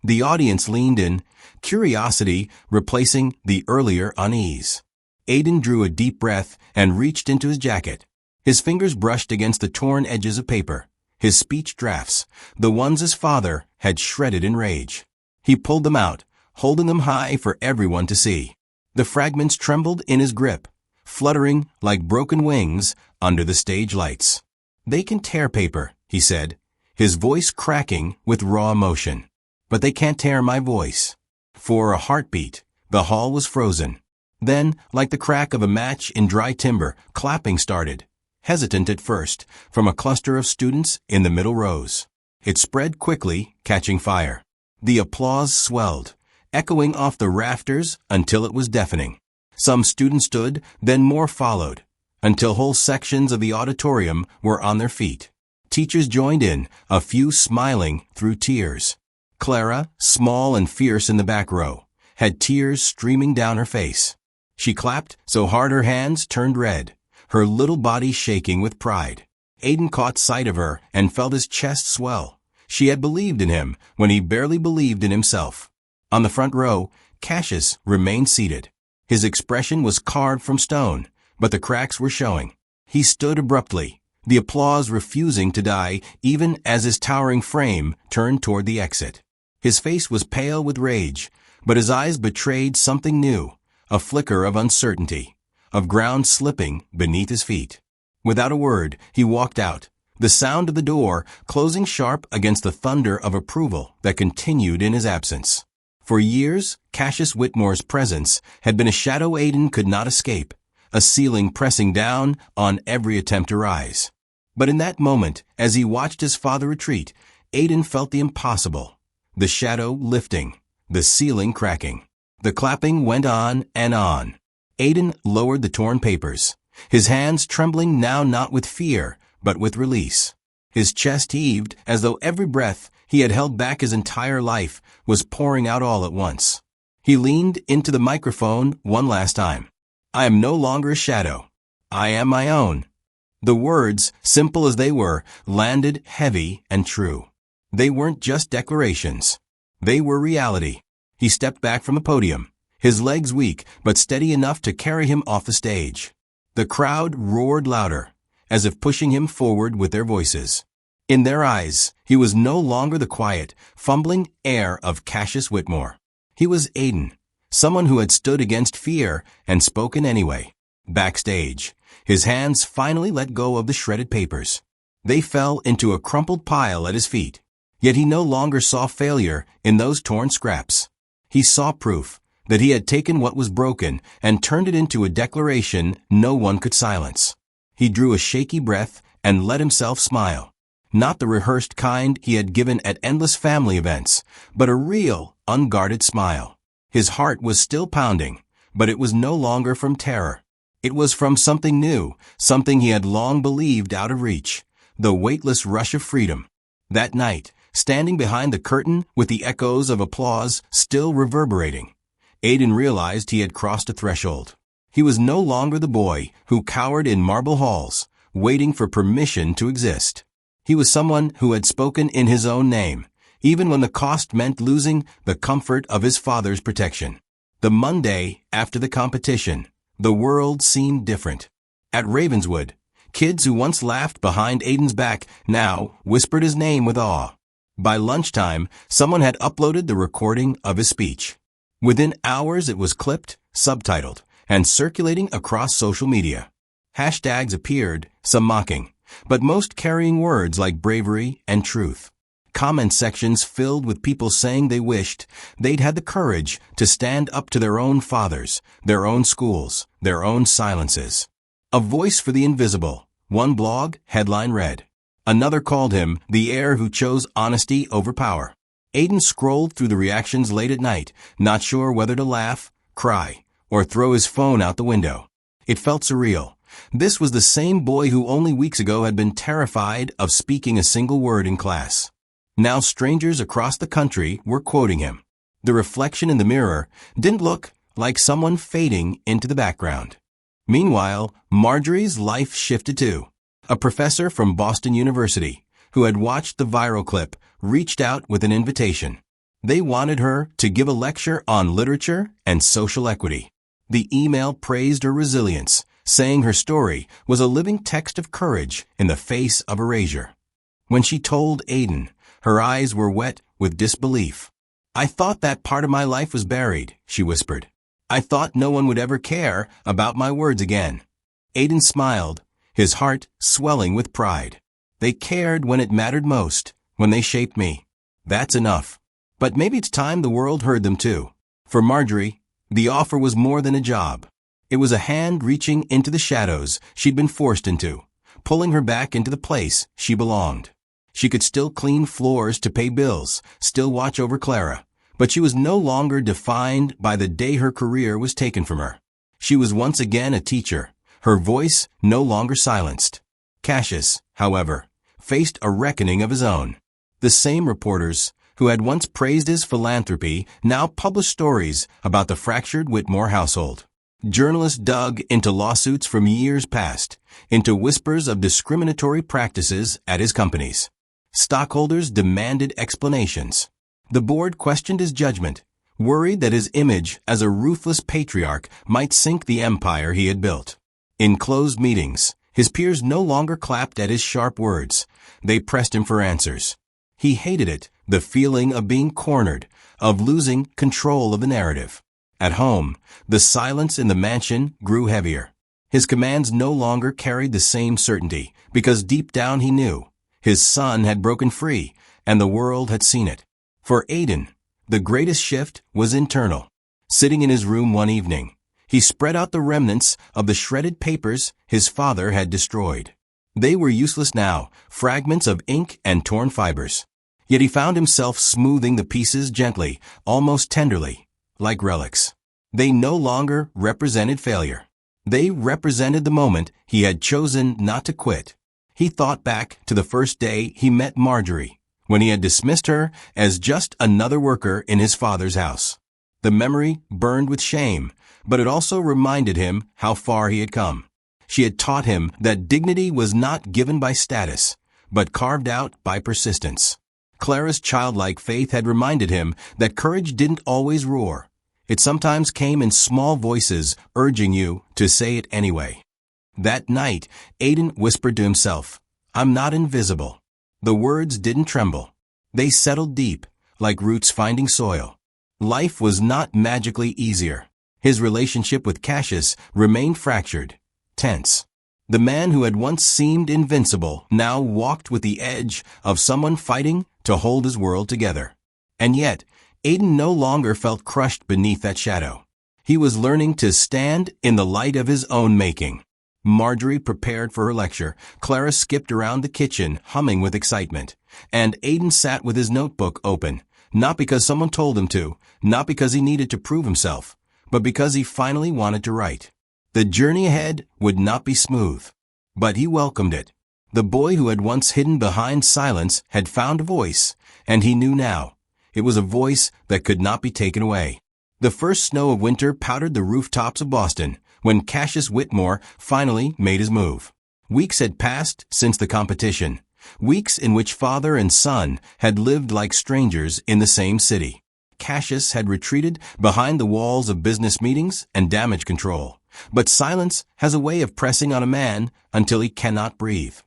The audience leaned in, curiosity replacing the earlier unease. Aiden drew a deep breath and reached into his jacket. His fingers brushed against the torn edges of paper, his speech drafts, the ones his father had shredded in rage. He pulled them out, holding them high for everyone to see. The fragments trembled in his grip, fluttering like broken wings under the stage lights. They can tear paper, he said, his voice cracking with raw emotion. But they can't tear my voice. For a heartbeat, the hall was frozen. Then, like the crack of a match in dry timber, clapping started. Hesitant at first, from a cluster of students in the middle rows. It spread quickly, catching fire. The applause swelled, echoing off the rafters until it was deafening. Some students stood, then more followed, until whole sections of the auditorium were on their feet. Teachers joined in, a few smiling through tears. Clara, small and fierce in the back row, had tears streaming down her face. She clapped so hard her hands turned red, her little body shaking with pride. Aiden caught sight of her and felt his chest swell. She had believed in him when he barely believed in himself. On the front row, Cassius remained seated. His expression was carved from stone, but the cracks were showing. He stood abruptly, the applause refusing to die even as his towering frame turned toward the exit. His face was pale with rage, but his eyes betrayed something new, a flicker of uncertainty, of ground slipping beneath his feet. Without a word, he walked out, the sound of the door closing sharp against the thunder of approval that continued in his absence. For years, Cassius Whitmore's presence had been a shadow Aiden could not escape, a ceiling pressing down on every attempt to rise. But in that moment, as he watched his father retreat, Aiden felt the impossible, the shadow lifting, the ceiling cracking. The clapping went on and on. Aiden lowered the torn papers, his hands trembling now not with fear, but with release. His chest heaved as though every breath he had held back his entire life was pouring out all at once. He leaned into the microphone one last time. I am no longer a shadow. I am my own. The words, simple as they were, landed heavy and true. They weren't just declarations. They were reality. He stepped back from the podium, his legs weak but steady enough to carry him off the stage. The crowd roared louder, as if pushing him forward with their voices. In their eyes, he was no longer the quiet, fumbling heir of Cassius Whitmore. He was Aiden, someone who had stood against fear and spoken anyway. Backstage, his hands finally let go of the shredded papers. They fell into a crumpled pile at his feet. Yet he no longer saw failure in those torn scraps. He saw proof that he had taken what was broken and turned it into a declaration no one could silence. He drew a shaky breath and let himself smile. Not the rehearsed kind he had given at endless family events, but a real, unguarded smile. His heart was still pounding, but it was no longer from terror. It was from something new, something he had long believed out of reach, the weightless rush of freedom. That night, standing behind the curtain with the echoes of applause still reverberating, Aiden realized he had crossed a threshold. He was no longer the boy who cowered in marble halls, waiting for permission to exist. He was someone who had spoken in his own name, even when the cost meant losing the comfort of his father's protection. The Monday after the competition, the world seemed different. At Ravenswood, kids who once laughed behind Aiden's back now whispered his name with awe. By lunchtime, someone had uploaded the recording of his speech. Within hours it was clipped, subtitled, and circulating across social media. Hashtags appeared, some mocking, but most carrying words like bravery and truth. Comment sections filled with people saying they wished they'd had the courage to stand up to their own fathers, their own schools, their own silences. A voice for the invisible, one blog headline read. Another called him the heir who chose honesty over power. Aiden scrolled through the reactions late at night, not sure whether to laugh, cry, or throw his phone out the window. It felt surreal. This was the same boy who only weeks ago had been terrified of speaking a single word in class. Now strangers across the country were quoting him. The reflection in the mirror didn't look like someone fading into the background. Meanwhile, Marjorie's life shifted too. A professor from Boston University, who had watched the viral clip, reached out with an invitation. They wanted her to give a lecture on literature and social equity. The email praised her resilience, saying her story was a living text of courage in the face of erasure. When she told Aiden, her eyes were wet with disbelief. "I thought that part of my life was buried," she whispered. "I thought no one would ever care about my words again." Aiden smiled, his heart swelling with pride. "They cared when it mattered most, when they shaped me. That's enough. But maybe it's time the world heard them too." For Marjorie, the offer was more than a job. It was a hand reaching into the shadows she'd been forced into, pulling her back into the place she belonged. She could still clean floors to pay bills, still watch over Clara, but she was no longer defined by the day her career was taken from her. She was once again a teacher, her voice no longer silenced. Cassius, however, faced a reckoning of his own. The same reporters who had once praised his philanthropy now published stories about the fractured Whitmore household. Journalists dug into lawsuits from years past, into whispers of discriminatory practices at his companies. Stockholders demanded explanations. The board questioned his judgment, worried that his image as a ruthless patriarch might sink the empire he had built. In closed meetings, his peers no longer clapped at his sharp words. They pressed him for answers. He hated it, the feeling of being cornered, of losing control of the narrative. At home, the silence in the mansion grew heavier. His commands no longer carried the same certainty, because deep down he knew his son had broken free, and the world had seen it. For Aiden, the greatest shift was internal. Sitting in his room one evening, he spread out the remnants of the shredded papers his father had destroyed. They were useless now, fragments of ink and torn fibers. Yet he found himself smoothing the pieces gently, almost tenderly, like relics. They no longer represented failure. They represented the moment he had chosen not to quit. He thought back to the first day he met Marjorie, when he had dismissed her as just another worker in his father's house. The memory burned with shame, but it also reminded him how far he had come. She had taught him that dignity was not given by status, but carved out by persistence. Clara's childlike faith had reminded him that courage didn't always roar. It sometimes came in small voices urging you to say it anyway. That night, Aiden whispered to himself, "I'm not invisible." The words didn't tremble. They settled deep, like roots finding soil. Life was not magically easier. His relationship with Cassius remained fractured, tense. The man who had once seemed invincible now walked with the edge of someone fighting to hold his world together. And yet, Aiden no longer felt crushed beneath that shadow. He was learning to stand in the light of his own making. Marjorie prepared for her lecture. Clara skipped around the kitchen, humming with excitement. And Aiden sat with his notebook open, not because someone told him to, not because he needed to prove himself, but because he finally wanted to write. The journey ahead would not be smooth, but he welcomed it. The boy who had once hidden behind silence had found a voice, and he knew now. It was a voice that could not be taken away. The first snow of winter powdered the rooftops of Boston when Cassius Whitmore finally made his move. Weeks had passed since the competition, weeks in which father and son had lived like strangers in the same city. Cassius had retreated behind the walls of business meetings and damage control. But silence has a way of pressing on a man until he cannot breathe.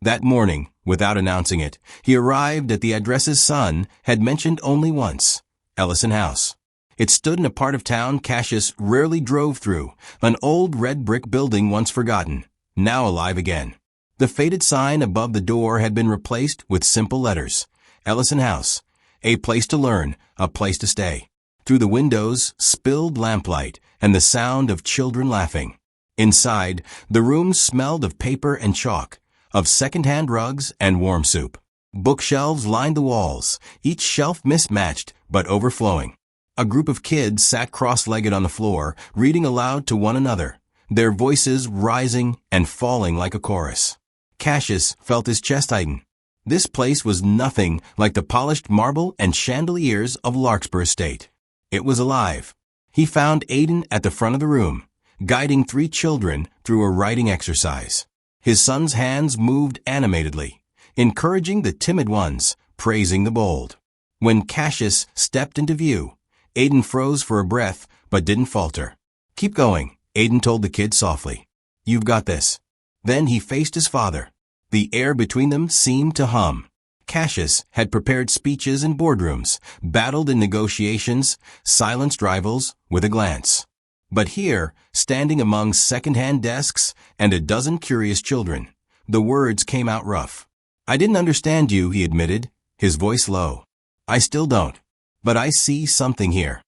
That morning, without announcing it, he arrived at the address his son had mentioned only once, Ellison House. It stood in a part of town Cassius rarely drove through, an old red brick building once forgotten, now alive again. The faded sign above the door had been replaced with simple letters, Ellison House, a place to learn, a place to stay. Through the windows, spilled lamplight and the sound of children laughing. Inside, the room smelled of paper and chalk, of second-hand rugs and warm soup. Bookshelves lined the walls, each shelf mismatched but overflowing. A group of kids sat cross-legged on the floor, reading aloud to one another, their voices rising and falling like a chorus. Cassius felt his chest tighten. This place was nothing like the polished marble and chandeliers of Larkspur Estate. It was alive. He found Aiden at the front of the room, guiding 3 children through a writing exercise. His son's hands moved animatedly, encouraging the timid ones, praising the bold. When Cassius stepped into view, Aiden froze for a breath but didn't falter. "Keep going," Aiden told the kid softly. "You've got this." Then he faced his father. The air between them seemed to hum. Cassius had prepared speeches in boardrooms, battled in negotiations, silenced rivals with a glance. But here, standing among second-hand desks and a dozen curious children, the words came out rough. "I didn't understand you," he admitted, his voice low. "I still don't. But I see something here."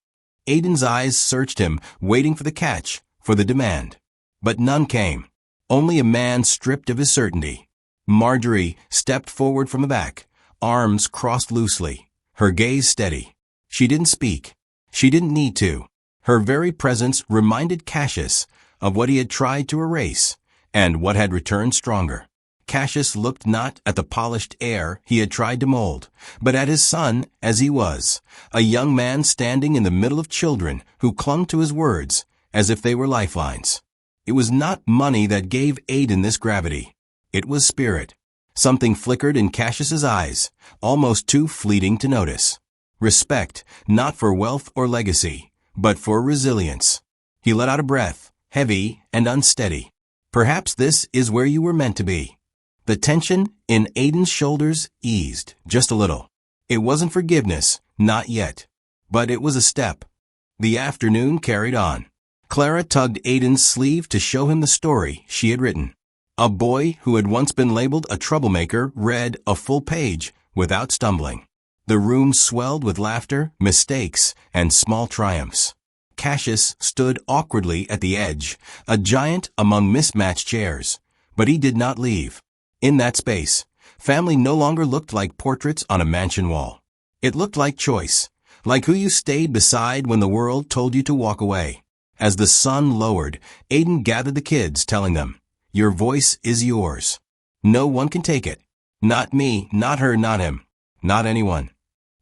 Aiden's eyes searched him, waiting for the catch, for the demand. But none came. Only a man stripped of his certainty. Marjorie stepped forward from the back, arms crossed loosely, her gaze steady. She didn't speak. She didn't need to. Her very presence reminded Cassius of what he had tried to erase and what had returned stronger. Cassius looked not at the polished air he had tried to mold, but at his son as he was, a young man standing in the middle of children who clung to his words as if they were lifelines. It was not money that gave Aiden this gravity. It was spirit. Something flickered in Cassius's eyes, almost too fleeting to notice. Respect, not for wealth or legacy, but for resilience. He let out a breath, heavy and unsteady. "Perhaps this is where you were meant to be." The tension in Aiden's shoulders eased, just a little. It wasn't forgiveness, not yet. But it was a step. The afternoon carried on. Clara tugged Aiden's sleeve to show him the story she had written. A boy who had once been labeled a troublemaker read a full page without stumbling. The room swelled with laughter, mistakes, and small triumphs. Cassius stood awkwardly at the edge, a giant among mismatched chairs, but he did not leave. In that space, family no longer looked like portraits on a mansion wall. It looked like choice, like who you stayed beside when the world told you to walk away. As the sun lowered, Aiden gathered the kids, telling them, "Your voice is yours. No one can take it. Not me, not her, not him, not anyone."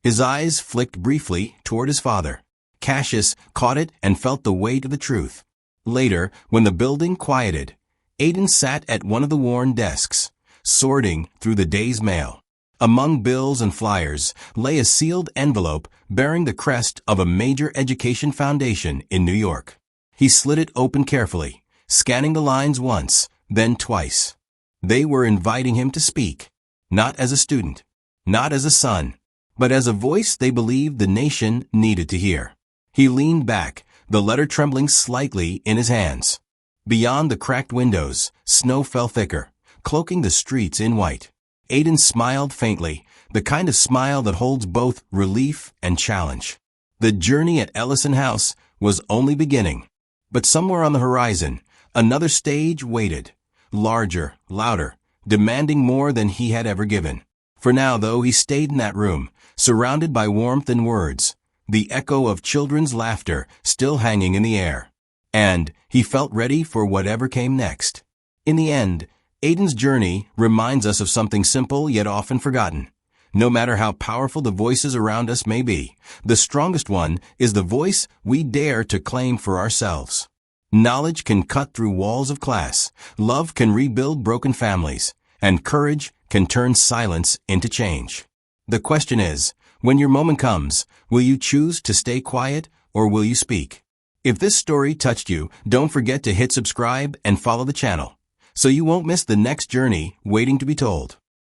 His eyes flicked briefly toward his father. Cassius caught it and felt the weight of the truth. Later, when the building quieted, Aiden sat at one of the worn desks, sorting through the day's mail. Among bills and flyers lay a sealed envelope bearing the crest of a major education foundation in New York. He slid it open carefully, scanning the lines once, then twice. They were inviting him to speak, not as a student, not as a son, but as a voice they believed the nation needed to hear. He leaned back, the letter trembling slightly in his hands. Beyond the cracked windows, snow fell thicker, cloaking the streets in white. Aiden smiled faintly, the kind of smile that holds both relief and challenge. The journey at Ellison House was only beginning. But somewhere on the horizon, another stage waited, larger, louder, demanding more than he had ever given. For now, though, he stayed in that room, surrounded by warmth and words, the echo of children's laughter still hanging in the air. And he felt ready for whatever came next. In the end, Aiden's journey reminds us of something simple yet often forgotten. No matter how powerful the voices around us may be, the strongest one is the voice we dare to claim for ourselves. Knowledge can cut through walls of class, love can rebuild broken families, and courage can turn silence into change. The question is, when your moment comes, will you choose to stay quiet or will you speak? If this story touched you, don't forget to hit subscribe and follow the channel, so you won't miss the next journey waiting to be told.